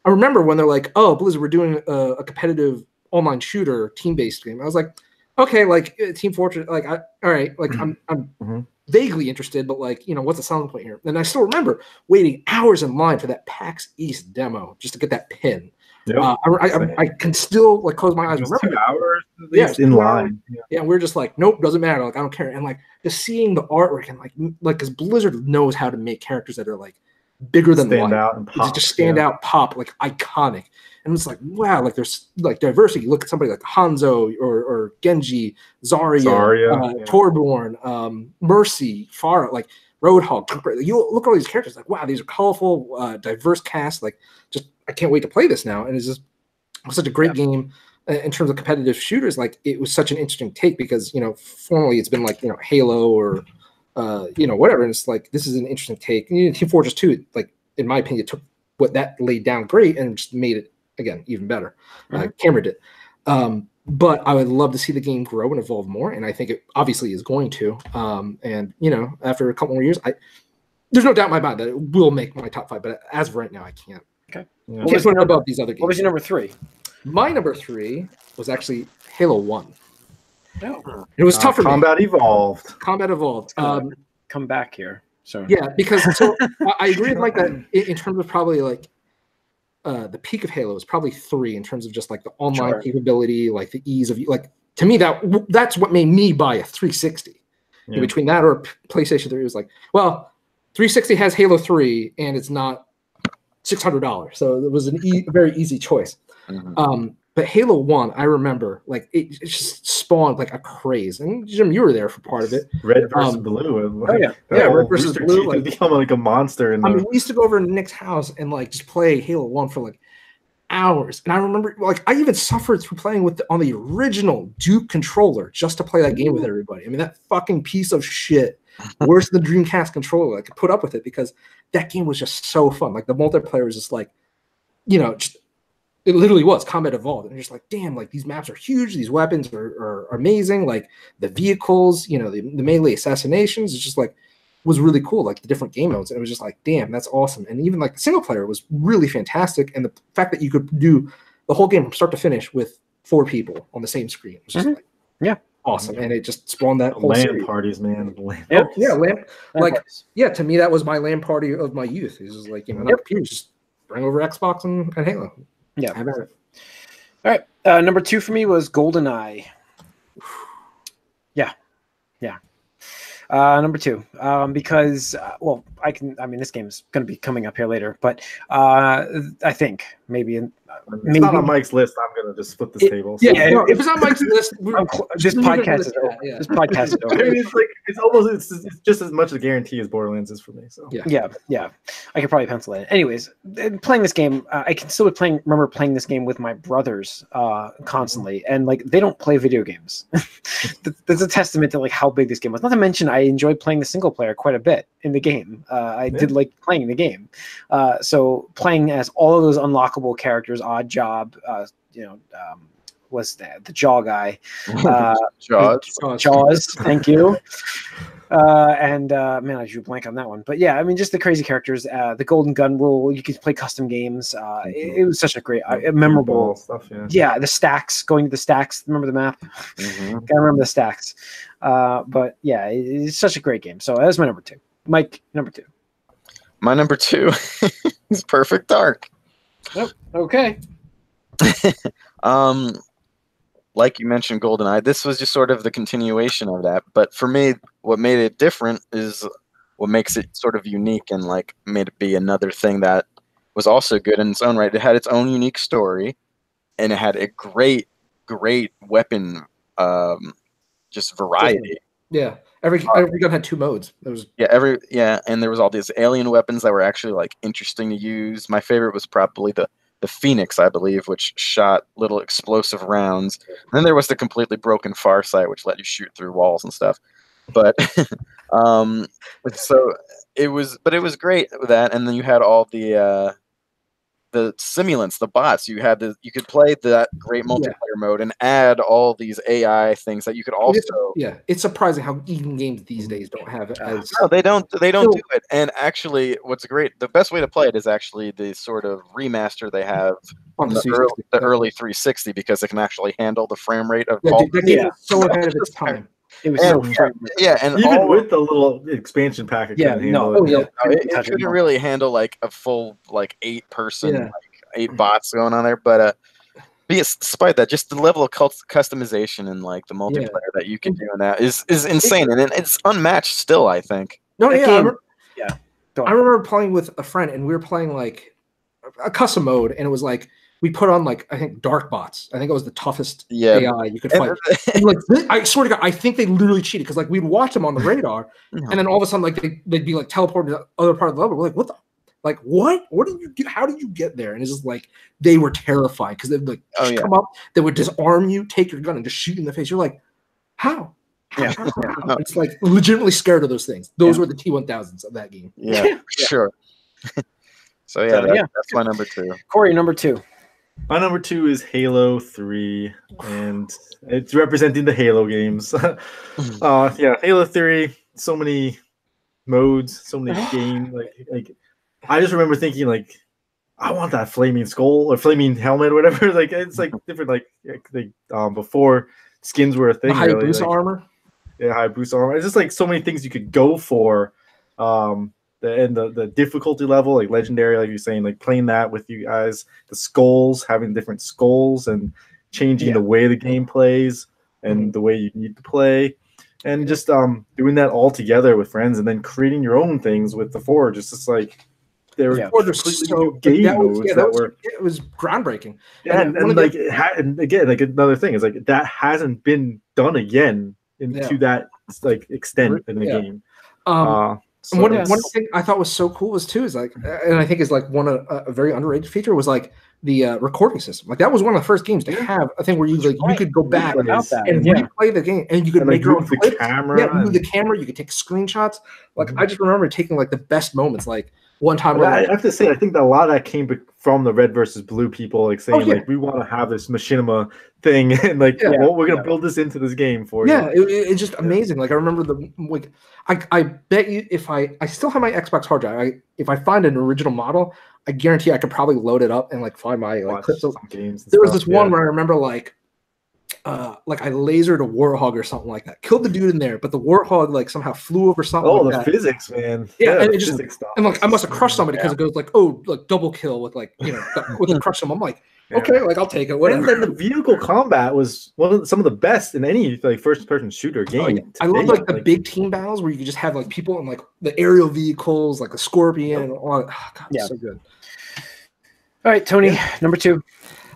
I remember when they're like, "Oh, Blizzard, we're doing a competitive online shooter, team-based game." I was like, "Okay, like Team Fortress, like, all right, like I'm vaguely interested, but like, what's the selling point here?" And I still remember waiting hours in line for that PAX East demo just to get that pin. Yep. I can still like close my eyes. Remember 2 hours at least in line. Yeah, we're just like, nope, doesn't matter. Like, I don't care. And like just seeing the artwork and like because Blizzard knows how to make characters that are like bigger than stand life. Out and pop. Just stand out, pop, like iconic. And it's like, wow, like there's like diversity. You look at somebody like Hanzo or Genji, Zarya, Torbjorn, Mercy, Pharah, like Roadhog. You look at all these characters, like, wow, these are colorful, diverse cast. Like, just I can't wait to play this now. And it was such a great game in terms of competitive shooters. Like, it was such an interesting take because formerly it's been like Halo or whatever. And it's like, this is an interesting take. And Team Fortress 2, like, in my opinion, it took what that laid down great and just made it again even better. Cameron did. But I would love to see the game grow and evolve more, and I think it obviously is going to. And after a couple more years, there's no doubt in my mind that it will make my top 5. But as of right now, I can't. Okay. Yeah. What was your above these other games? What was your number 3? My number 3 was actually Halo 1. Oh. It was tough for me. Combat Evolved. Come back here. So yeah, because I agree with Mike that in terms of probably like the peak of Halo is probably 3 in terms of just like the online capability, like the ease of like, to me that's what made me buy a 360. Yeah. Between that or PlayStation 3, it was like, well, 360 has Halo 3 and it's not $600, so it was a very easy choice. But Halo 1, I remember, like, it just spawned like a craze. And Jim, you were there for part of it. Red versus Blue. Red versus Blue. Like, become like a monster. I mean, we used to go over to Nick's house and like just play Halo 1 for like hours. And I remember, like, I even suffered through playing on the original Duke controller just to play that game with everybody. I mean, that fucking piece of shit, worse than the Dreamcast controller. I could put up with it because that game was just so fun. Like, the multiplayer was just like, it literally was Combat Evolved. And you're just like, damn, like, these maps are huge. These weapons are amazing. Like, the vehicles, the melee assassinations, it's just like, was really cool. Like, the different game modes. And it was just like, damn, that's awesome. And even like the single player was really fantastic. And the fact that you could do the whole game from start to finish with 4 people on the same screen was just like, awesome. And it just spawned that whole LAN parties, man. LAN. Like, to me, that was my LAN party of my youth. It was just like, computers, just bring over Xbox and Halo. Yeah. How about it? All right. Number 2 for me was GoldenEye. Yeah. Number 2, because this game's going to be coming up here later, but I think maybe it's not on Mike's list. I'm going to just flip this table. So. Yeah, if it's on Mike's list, this podcast is over. This podcast is over. I mean, it's just as much a guarantee as Borderlands is for me. So yeah. I could probably pencil it in. Anyways, playing this game, I can still remember playing this game with my brothers constantly, and like, they don't play video games. That's a testament to like how big this game was. Not to mention, I enjoyed playing the single player quite a bit in the game. I did like playing the game. So playing as all of those unlockable characters, Odd Job, was the Jaw guy. Jaws. Thank you. Man, I drew a blank on that one. But yeah, I mean, just the crazy characters. The Golden Gun rule. You could play custom games. It was such a great, memorable stuff. Yeah, the stacks. Going to the stacks. Remember the map? Mm-hmm. Gotta remember the stacks. But yeah, it's such a great game. So that was my number 2. Mike, number 2. My number 2 is Perfect Dark. Yep. Okay. Like you mentioned, GoldenEye. This was just sort of the continuation of that. But for me, what made it different is what makes it sort of unique and like made it be another thing that was also good in its own right. It had its own unique story, and it had a great weapon, just variety. Yeah, every gun had 2 modes. There was and there was all these alien weapons that were actually like interesting to use. My favorite was probably the Phoenix, I believe, which shot little explosive rounds. And then there was the completely broken Farsight, which let you shoot through walls and stuff. But so it was great with that. And then you had all the simulants, the bots. You could play that great multiplayer mode and add all these AI things that you could also. It's surprising how even games these days don't have it. No, they don't do it. And actually, what's great, the best way to play it is actually the sort of remaster they have on the early 360, because it can actually handle the frame rate of all. The game is so ahead of its time. It was and even with the little expansion pack, it couldn't really handle like a full like 8-person, like 8 bots going on there. But despite that, just the level of customization and like the multiplayer that you can do in that is insane, and it's unmatched still, I think. I remember playing with a friend, and we were playing like a custom mode, and it was like we put on like I think dark bots. I think it was the toughest AI you could fight. And, like I swear to God, I think they literally cheated, because like we'd watch them on the radar, and then all of a sudden like they'd be like teleported to the other part of the level. We're like, what the? Like what? What did you do? How did you get there? And it's just like they were terrified, because they'd like come up, they would disarm you, take your gun, and just shoot you in the face. You're like, how? How? It's like legitimately scared of those things. Those were the T-1000s of that game. Sure. So that's my number 2. Corey, number 2. My number 2 is Halo 3, and it's representing the Halo games. Halo 3, so many modes, so many games. Like I just remember thinking like, I want that flaming skull or flaming helmet or whatever. Like it's like different like before skins were a thing. Hayabusa armor. Yeah, Hayabusa armor. It's just like so many things you could go for. The difficulty level, like legendary, like you're saying, like playing that with you guys, the skulls, having different skulls and changing the way the game plays and the way you need to play, and just doing that all together with friends, and then creating your own things with the Forge. It's just like there were completely new game modes it was groundbreaking. And again, like another thing is like that hasn't been done again to that like extent in the game. So one thing I thought was so cool is like, and I think is like a very underrated feature was like the recording system. Like that was one of the first games to have a thing where you could go back and replay the game, and you could make your own camera. Move the camera. You could take screenshots. Like I just remember taking like the best moments. Like one time, I have to say, I think that a lot of that came from the Red versus Blue people, like saying like we want to have this machinima thing, and like we're gonna build this into this game for you. It's just amazing. Like I remember I bet you if I still have my Xbox hard drive, if I find an original model, I guarantee I could probably load it up and like find my like clips. There was this one where I remember like I lasered a warthog or something like that. Killed the dude in there, but the warthog like somehow flew over something. Oh, the physics, man. Yeah, and it just and like I must have crushed somebody because it goes like double kill with like with the crush them. I'm like, okay, like I'll take it. Whatever. And then the vehicle combat was some of the best in any like first-person shooter game. I love like the big team battles where you could just have like people in like the aerial vehicles, like the Scorpion. And all that. Oh, God, so good. All right, Tony, number 2.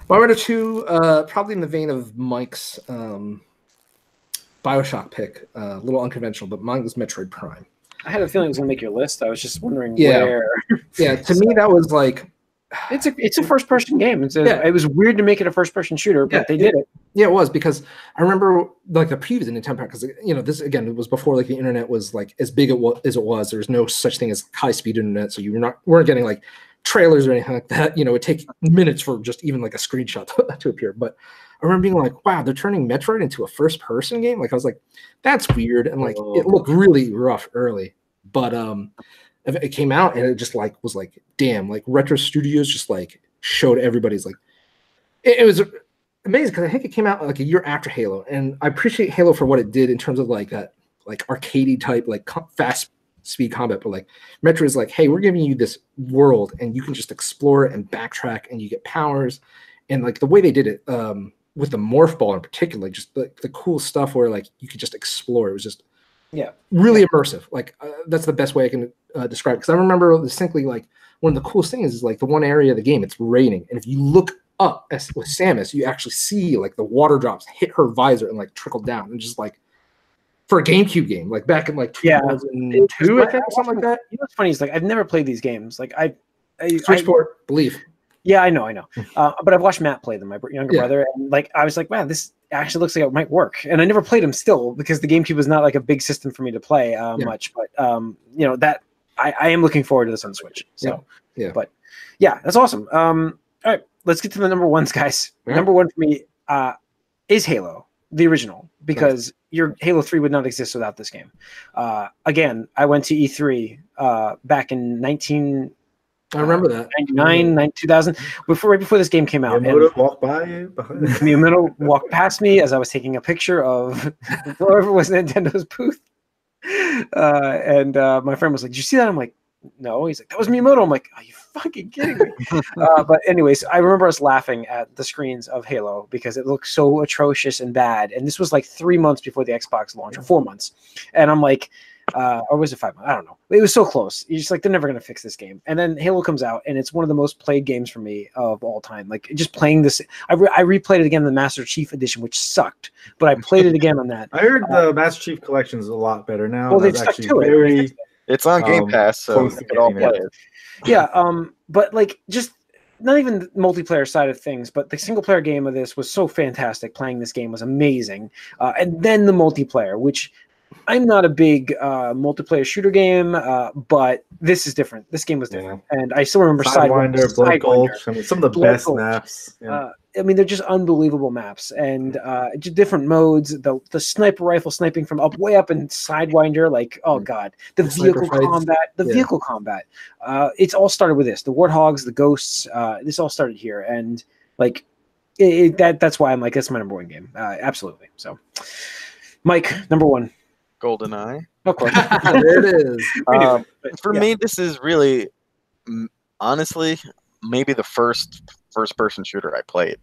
My number 2, probably in the vein of Mike's BioShock pick, a little unconventional, but mine was Metroid Prime. I had a feeling it was going to make your list. I was just wondering where. Yeah, to me that was like it's a first person game. It was weird to make it a first person shooter, but they did it. Yeah, it was, because I remember like the previews in Nintendo, because this again, it was before like the internet was like as big as it was. There was no such thing as high speed internet, so you weren't getting like trailers or anything like that. It'd take minutes for just even like a screenshot to appear. But remember being like, wow, they're turning Metroid into a first-person game. Like I was like, that's weird, and like it looked really rough early, but it came out and it just like was like, damn, like Retro Studios just like showed everybody's like, it was amazing because I think it came out like a year after Halo, and I appreciate Halo for what it did in terms of like that like arcadey type like fast speed combat, but like Metro is like, hey, we're giving you this world and you can just explore it and backtrack and you get powers, and like the way they did it with the morph ball in particular, like just the cool stuff where like you could just explore. It was just really immersive. Like that's the best way I can describe it, because I remember distinctly like one of the coolest things is like the one area of the game it's raining, and if you look up with Samus, you actually see like the water drops hit her visor and like trickle down, and just like for a GameCube game, like back in like 2002, I think, something like that. You know what's funny is like I've never played these games. Like I Switchport, believe. Yeah, I know. But I've watched Matt play them, my younger brother, and like I was like, wow, this actually looks like it might work. And I never played them still because the GameCube was not like a big system for me to play much. But you know that I am looking forward to this on Switch. So but yeah, that's awesome. All right, let's get to the number ones, guys. Yeah. Number one for me is Halo, the original, because your Halo 3 would not exist without this game. Again, I went to E3 back in I remember that 99, 2000, right before this game came out. Miyamoto walked by you. Miyamoto walked past me as I was taking a picture of whoever was Nintendo's booth, and my friend was like, "Did you see that?" I'm like, "No." He's like, "That was Miyamoto." I'm like, "Are you fucking kidding me?" But anyways, I remember us laughing at the screens of Halo because it looked so atrocious and bad. And this was like 3 months before the Xbox launch, or 4 months. And I'm like, or was it 5 months? I don't know. It was so close. You're just like, they're never going to fix this game. And then Halo comes out, and it's one of the most played games for me of all time. Like just playing this, I replayed it again, the Master Chief Edition, which sucked, but I played it again on that. I heard the Master Chief Collection is a lot better now. Well, they've stuck to it. It's on Game Pass, so you can all play it. Yeah, but like just not even the multiplayer side of things, but the single player game of this was so fantastic. Playing this game was amazing, and then the multiplayer, which I'm not a big multiplayer shooter game, but this is different. This game was different, and I still remember Sidewinder, Blood Gulch. I mean, some of the best maps. Yeah. I mean, they're just unbelievable maps, and just different modes. The sniper rifle sniping from way up in Sidewinder, like oh god, the vehicle combat, vehicle combat. It's all started with this. The Warthogs, the Ghosts. This all started here, and like that's why I'm like, that's my number one game. Absolutely. So, Mike, number one. GoldenEye. Of course. There it is. For me, this is really, honestly, maybe the first-person shooter I played.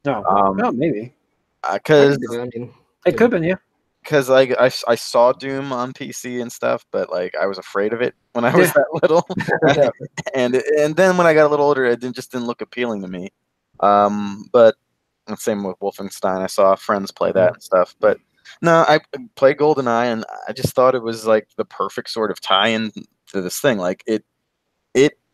No, maybe. Because it could have been, yeah. Because I saw Doom on PC and stuff, but like I was afraid of it when I was that little, and then when I got a little older, it just didn't look appealing to me. But same with Wolfenstein. I saw friends play that and stuff, but. No, I played GoldenEye, and I just thought it was like the perfect sort of tie-in to this thing. Like it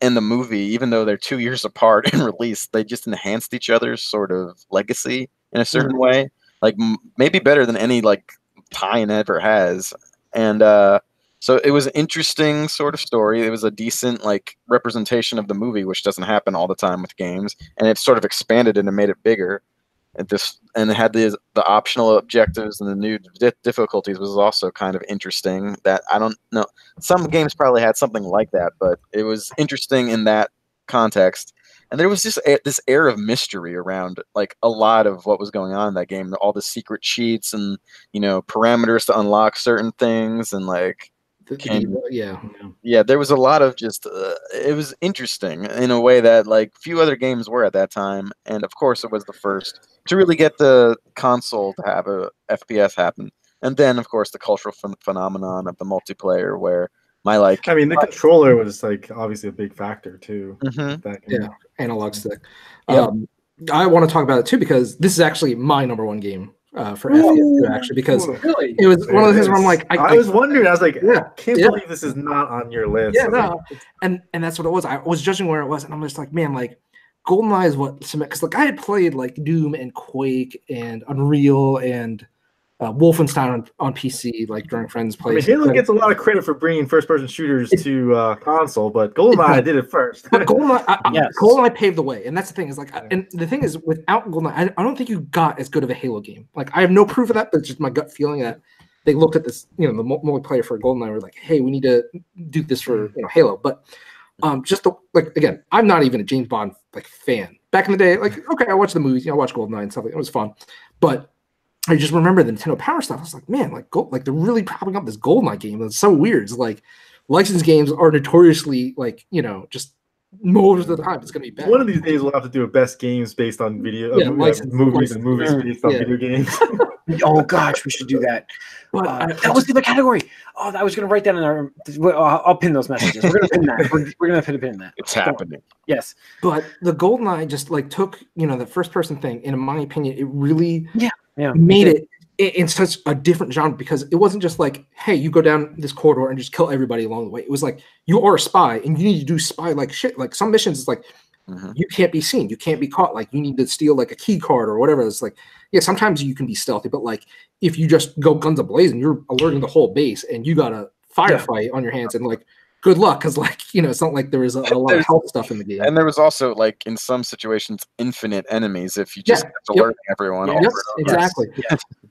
and the movie, even though they're 2 years apart in release, they just enhanced each other's sort of legacy in a certain way. Like maybe better than any like tie-in ever has. And so it was an interesting sort of story. It was a decent like representation of the movie, which doesn't happen all the time with games, and it sort of expanded it and made it bigger. And it had the optional objectives and the new difficulties was also kind of interesting. That I don't know. Some games probably had something like that, but it was interesting in that context. And there was just this air of mystery around like a lot of what was going on in that game. All the secret cheats and parameters to unlock certain things and like. There was a lot of just it was interesting in a way that like few other games were at that time, and of course it was the first to really get the console to have a FPS happen, and then of course the cultural phenomenon of the multiplayer where the controller was like obviously a big factor too. Analog stick. I want to talk about it too because this is actually my number one game. For FPS too, actually, because it was one of the things where I'm like, I was wondering, I was like, can't believe this is not on your list. And that's what it was. I was judging where it was, and I'm just like, man, like GoldenEye is what cement, because like I had played like Doom and Quake and Unreal and Wolfenstein on PC, like during friends' I mean, plays. Halo gets a lot of credit for bringing first-person shooters to console, but GoldenEye did it first. But Yes. GoldenEye paved the way, and that's the thing is like, and the thing is, without GoldenEye, I don't think you got as good of a Halo game. Like, I have no proof of that, but it's just my gut feeling that they looked at this, the multiplayer for GoldenEye, and were like, hey, we need to do this for Halo. But again, I'm not even a James Bond fan. Back in the day, okay, I watched the movies, I watched GoldenEye and stuff. It was fun, but I just remember the Nintendo Power stuff. I was like, man, they're really propping up this GoldenEye game. It's so weird. It's like licensed games are notoriously just most of the time it's gonna be bad. One of these days we'll have to do a best games based on video movies and movies based on video games. Oh gosh, we should do that. But that was the other category. Oh, I was going to write that in our. I'll pin those messages. We're going to pin that. We're going to pin that. It's happening. Yes. But the GoldenEye just took the first person thing, and in my opinion, it really made it in such a different genre, because it wasn't just like, hey, you go down this corridor and just kill everybody along the way. It was like, you are a spy and you need to do spy like shit. Like some missions, it's like, you can't be seen, you can't be caught. Like you need to steal like a key card or whatever. It's like, yeah, sometimes you can be stealthy, but like if you just go guns a-blazing, you're alerting the whole base and you got a firefight on your hands, and like, good luck, because it's not like there is a lot of health stuff in the game. And there was also like in some situations infinite enemies if you just kept alerting everyone. Exactly.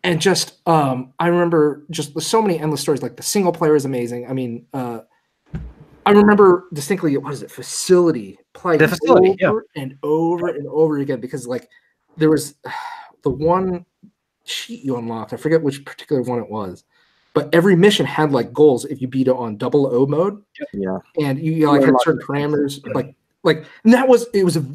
And just I remember just so many endless stories. Like the single player is amazing. I mean, I remember distinctly, what is it, Facility, playing over and over and over again, because like there was the one cheat you unlocked. I forget which particular one it was, but every mission had like goals if you beat it on 00 mode. Yeah. And you like had certain parameters, and that was, it was a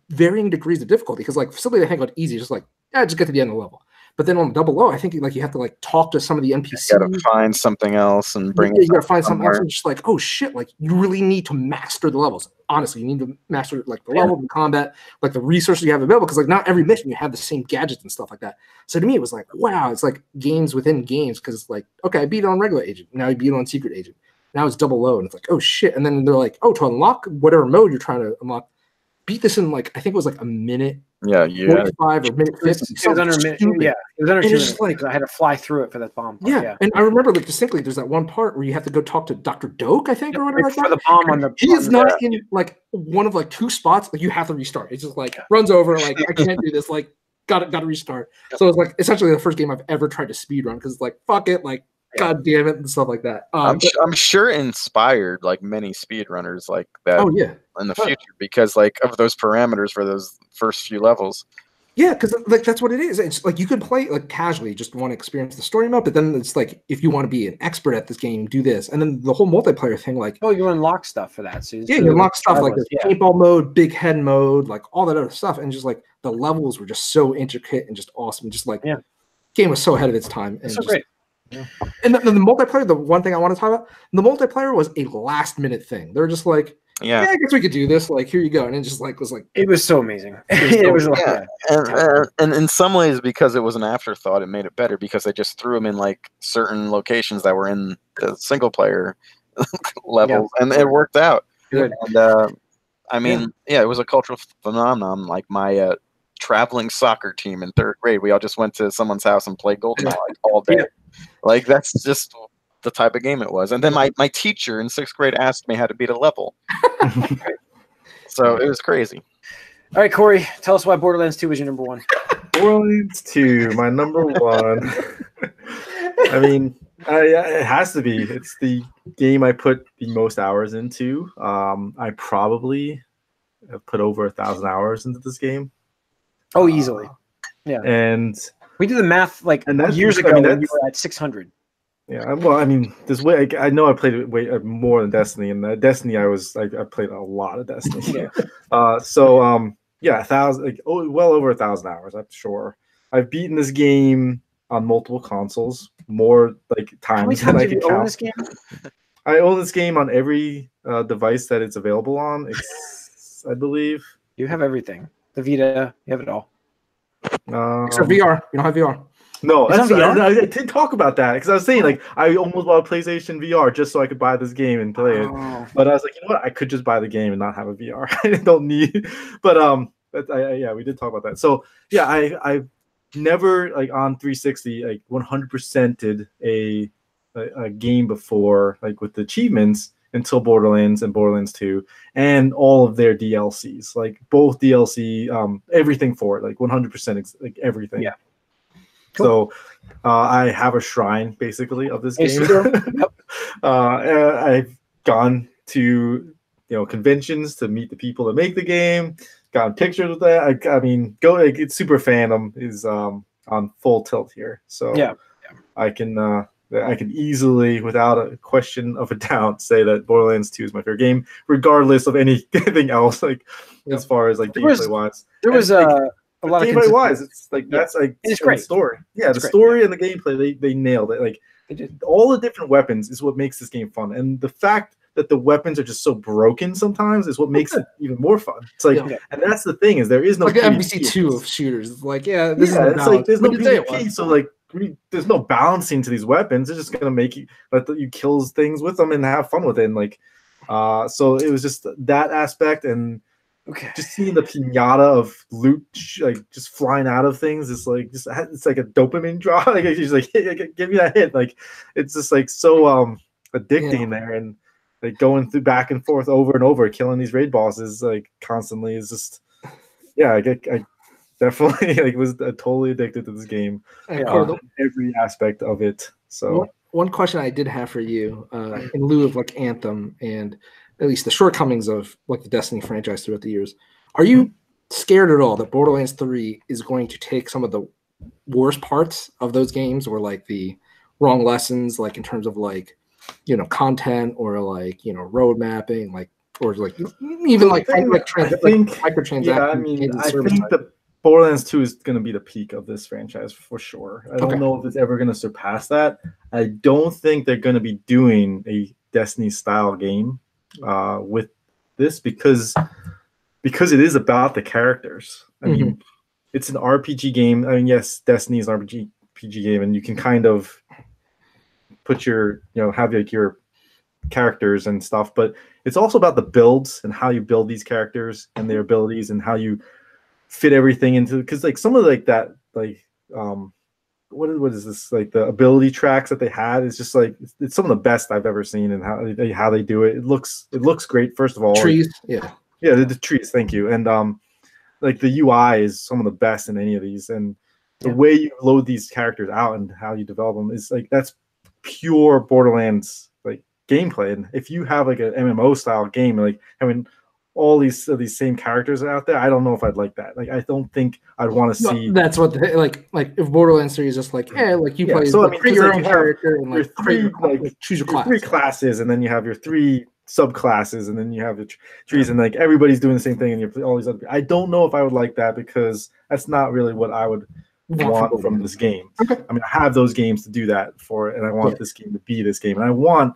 varying degrees of difficulty, because like Facility I think got easy, just like, just get to the end of the level. But then on 00, I think you have to like talk to some of the NPCs. You gotta find something else and bring it. You gotta find something else, and just like, oh shit, like you really need to master the levels. Honestly, you need to master like the level, the combat, like the resources you have available, because like not every mission you have the same gadgets and stuff like that. So to me, it was like, wow, it's like games within games, because it's like, okay, I beat it on regular agent, now you beat it on secret agent, now it's 00, and it's like, oh shit, and then they're like, oh, to unlock whatever mode you're trying to unlock, beat this in like, I think it was like a minute. 45 or minute 50. It was under a minute. Yeah, it was under 2 minutes. Like, I had to fly through it for that bomb. Yeah, and I remember like distinctly, there's that one part where you have to go talk to Dr. Doak, I think, or whatever. For the bomb on the. He is not in like one of like 2 spots. Like you have to restart. It's just like runs over. Like I can't do this. Like got to restart. So it's like essentially the first game I've ever tried to speed run, because it's like fuck it, like god damn it and stuff like that. I'm sure inspired like many speedrunners like that. Oh yeah. In the future, because like of those parameters for those first few levels. Yeah, because like that's what it is. It's like you could play like casually, just want to experience the story mode, but then it's like if you want to be an expert at this game, do this, and then the whole multiplayer thing. Like, oh, you unlock stuff for that. So you unlock stuff like this paintball mode, big head mode, like all that other stuff, and just like the levels were just so intricate and just awesome. Just like game was so ahead of its time. And so great. Yeah. And the multiplayer, the one thing I want to talk about, the multiplayer was a last minute thing. They're just like, I guess we could do this. Like, here you go. And it just like was like, it was so amazing. It was and in some ways, because it was an afterthought, it made it better, because they just threw them in like certain locations that were in the single player level, and it worked out. Good. And I mean, it was a cultural phenomenon. Like my traveling soccer team in 3rd grade, we all just went to someone's house and played GoldenEye like, all day. Like that's just the type of game it was. And then my teacher in 6th grade asked me how to beat a level. So it was crazy. All right, Corey, tell us why Borderlands 2 was your number 1. Borderlands 2, my number 1. I mean, it has to be. It's the game I put the most hours into. I probably have put over 1,000 hours into this game. Oh, easily. Yeah. And we did the math like years ago when you were at 600. Yeah, well, I mean, this way I know I played it way more than Destiny, and Destiny I played a lot of Destiny. Yeah. 1,000, like well over 1,000 hours, I'm sure. I've beaten this game on multiple consoles, more like times than I can count. This game? I own this game on every device that it's available on. I believe you have everything. The Vita, you have it all. Except VR. You don't have VR. No, I did talk about that, because I was saying like I almost bought a PlayStation VR just so I could buy this game and play it. But I was like, you know what? I could just buy the game and not have a VR. I don't need. But we did talk about that. So yeah, I never like on 360 like 100%ed a game before, like with the achievements, until Borderlands and Borderlands 2 and all of their DLCs, like both DLC, everything for it, like 100%, like everything. Yeah. Cool. So I have a shrine basically of this game. Yep. I've gone to conventions to meet the people that make the game, gotten pictures with that. I mean, it's Super Fandom is on full tilt here. So yeah. I can easily, without a question of a doubt, say that Borderlands 2 is my favorite game, regardless of anything else. Like as far as like gameplay wise, there was a lot of gameplay wise. It's like that's like it's great. The story. Yeah, the great, story and the gameplay they nailed it. Like all the different weapons is what makes this game fun, and the fact that the weapons are just so broken sometimes is what makes it even more fun. It's like, and that's the thing is there is no like MVC2 of shooters. It's like, this is it's like there's no PvP, so like there's no balancing to these weapons. They're just gonna make you let you kill things with them and have fun with it. And like, so it was just that aspect, and just seeing the pinata of loot like just flying out of things is like it's like a dopamine draw. Like it's just like give me that hit. Like it's just like so addicting there, and like going through back and forth over and over, killing these raid bosses like constantly is just I definitely was totally addicted to this game. Every aspect of it. So one question I did have for you, in lieu of like Anthem and at least the shortcomings of like the Destiny franchise throughout the years, are you scared at all that Borderlands 3 is going to take some of the worst parts of those games, or like the wrong lessons, like in terms of like content or like road mapping, like or like even like microtransactions? Yeah, I mean, I think the Borderlands 2 is going to be the peak of this franchise for sure. I don't know if it's ever going to surpass that. I don't think they're going to be doing a Destiny style game with this because it is about the characters. I mean, it's an RPG game. I mean, yes, Destiny is an RPG game, and you can kind of put your have like your characters and stuff, but it's also about the builds and how you build these characters and their abilities and how you fit everything into, because like some of like that like what is this, like the ability tracks that they had is just like it's some of the best I've ever seen, and how they do it. It looks great. First of all, trees, the trees. Thank you. And like the UI is some of the best in any of these, and the way you load these characters out and how you develop them is like that's pure Borderlands like gameplay. And if you have like an MMO style game, like having all these same characters out there, I don't know if I'd like that. Like I don't think I'd want to see. That's what like if Borderlands 3 is just like like you play. So I mean, create your own character and like choose your class. 3 classes, and then you have your 3 subclasses, and then you have the trees, and like everybody's doing the same thing, and you all these other. I don't know if I would like that, because that's not really what I would want from this game. I mean, I have those games to do that for, and I want this game to be this game, and I want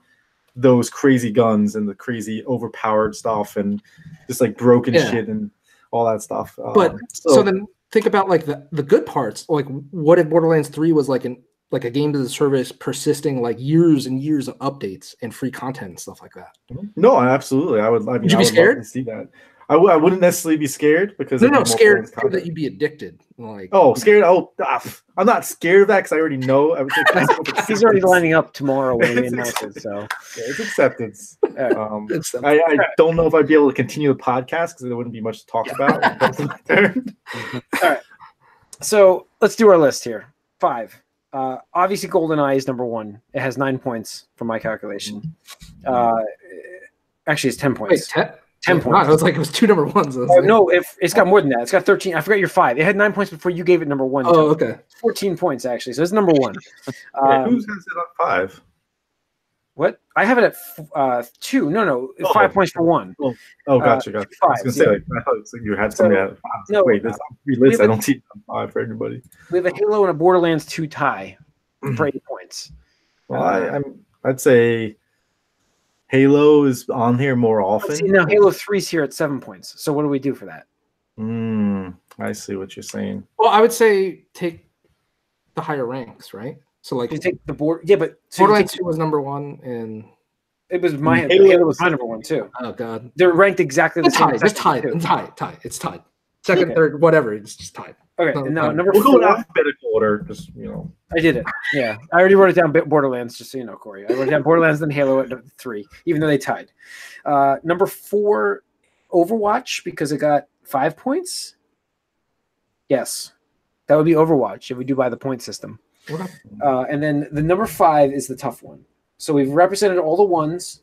those crazy guns and the crazy overpowered stuff and just like broken shit and all that stuff. But so then think about like the good parts. Like what if Borderlands 3 was like a game as a service, persisting like years and years of updates and free content and stuff like that? No, absolutely. Would you be scared to see that? I wouldn't necessarily be scared, because scared that you'd be addicted. Like scared. I'm not scared of that, because I already know. I would say he's already lining up tomorrow when he announces. So it's acceptance. I don't know if I'd be able to continue the podcast, because there wouldn't be much to talk about. All right, so let's do our list here. 5. Obviously, GoldenEye is number 1. It has 9 points from my calculation. Actually, it's 10 points. Wait, 10 points. It was like it was 2 number 1s. No, it's got more than that. It's got 13. I forgot your 5. It had 9 points before you gave it number 1. Oh, okay. 14 points actually. So it's number 1. Who has it on 5? What? I have it at 2. No, 5 points for 1. Gotcha. 5, I was gonna say, like, I thought you had something at 5. No, wait, there's 3 lists. I don't see it on 5 for everybody. We have a Halo and a Borderlands 2 tie for 8 points. Well, I'd say Halo is on here more often. See, now Halo 3's here at 7 points. So what do we do for that? I see what you're saying. Well, I would say take the higher ranks, right? So like you take the board, but Borderlands 2 was number 1, and it was Halo was my number 1 too. Oh god, they're ranked exactly the same. It's tied. It's tied. second, Okay. third, whatever. It's just tied. Okay, No, and now fine. number We'll go in 4. alphabetical order, because I did it. Yeah, I already wrote it down. Borderlands, just so you know, Corey. I wrote down Borderlands, then Halo at 3, even though they tied. Number 4, Overwatch, because it got 5 points. Yes, that would be Overwatch if we do by the point system. And then the number 5 is the tough one. So we've represented all the ones.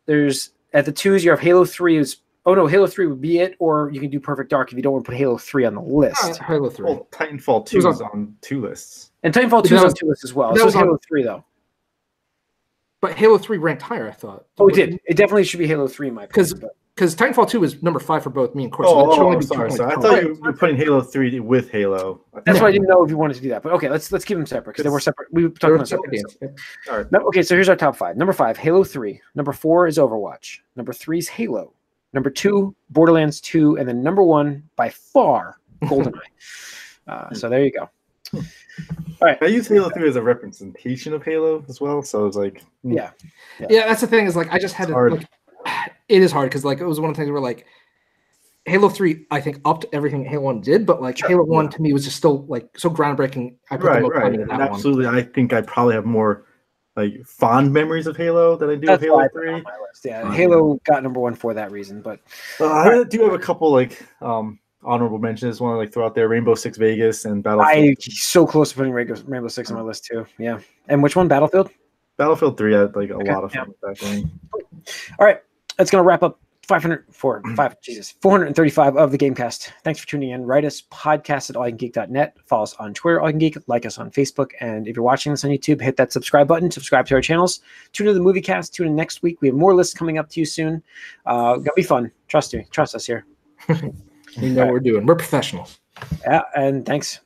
There's at the 2s, you have Halo 3 Halo 3 would be it, or you can do Perfect Dark if you don't want to put Halo 3 on the list. Halo 3. well, Titanfall 2 is on 2 lists. And Titanfall 2 is on 2 lists as well. that So was is Halo on- 3, though. But Halo 3 ranked higher, I thought. Oh, it did. It definitely should be Halo 3 in my opinion. Because Titanfall 2 is number 5 for both me and Corey. so it should only be 2 sorry. points I per thought one. you were putting Halo 3 with Halo. That's why I didn't know if you wanted to do that. But okay, let's keep them separate because they were separate. We They talked were about separate separate. games. All right. No, okay, so here's our top 5. Number 5, Halo 3. Number 4 is Overwatch. Number 3 is Halo. Number 2, Borderlands 2, and then number 1 by far, GoldenEye. So there you go. All right. I use Halo 3 as a representation of Halo as well, so it's like Yeah. Yeah, that's the thing is like I just had to hard. like it is hard because like it was one of the things where like Halo 3 I think upped everything Halo 1 did, but like Halo 1 to me was just still like so groundbreaking. I put the most time into And that one. absolutely, I think I probably have more like fond memories of Halo than I do of That's why Halo I put it 3. on my list. Yeah, Halo got number 1 for that reason. But I do have a couple like honorable mentions. One like throw out there: Rainbow Six Vegas and Battlefield. I'm so close to putting Rainbow Six on my list too. Yeah. And which one? Battlefield? Battlefield 3 had like a lot of fun with that game. All right. That's going to wrap up 435 of the Gamecast. Thanks for tuning in. Write us podcast at allycangeek.net. Follow us on Twitter, allycangeek. Like us on Facebook. And if you're watching this on YouTube, hit that subscribe button. Subscribe to our channels. Tune in to the movie cast. Tune in next week. We have more lists coming up to you soon. Gonna be fun. Trust me. Trust us here. We know what we're doing. We're professionals. Yeah. And thanks.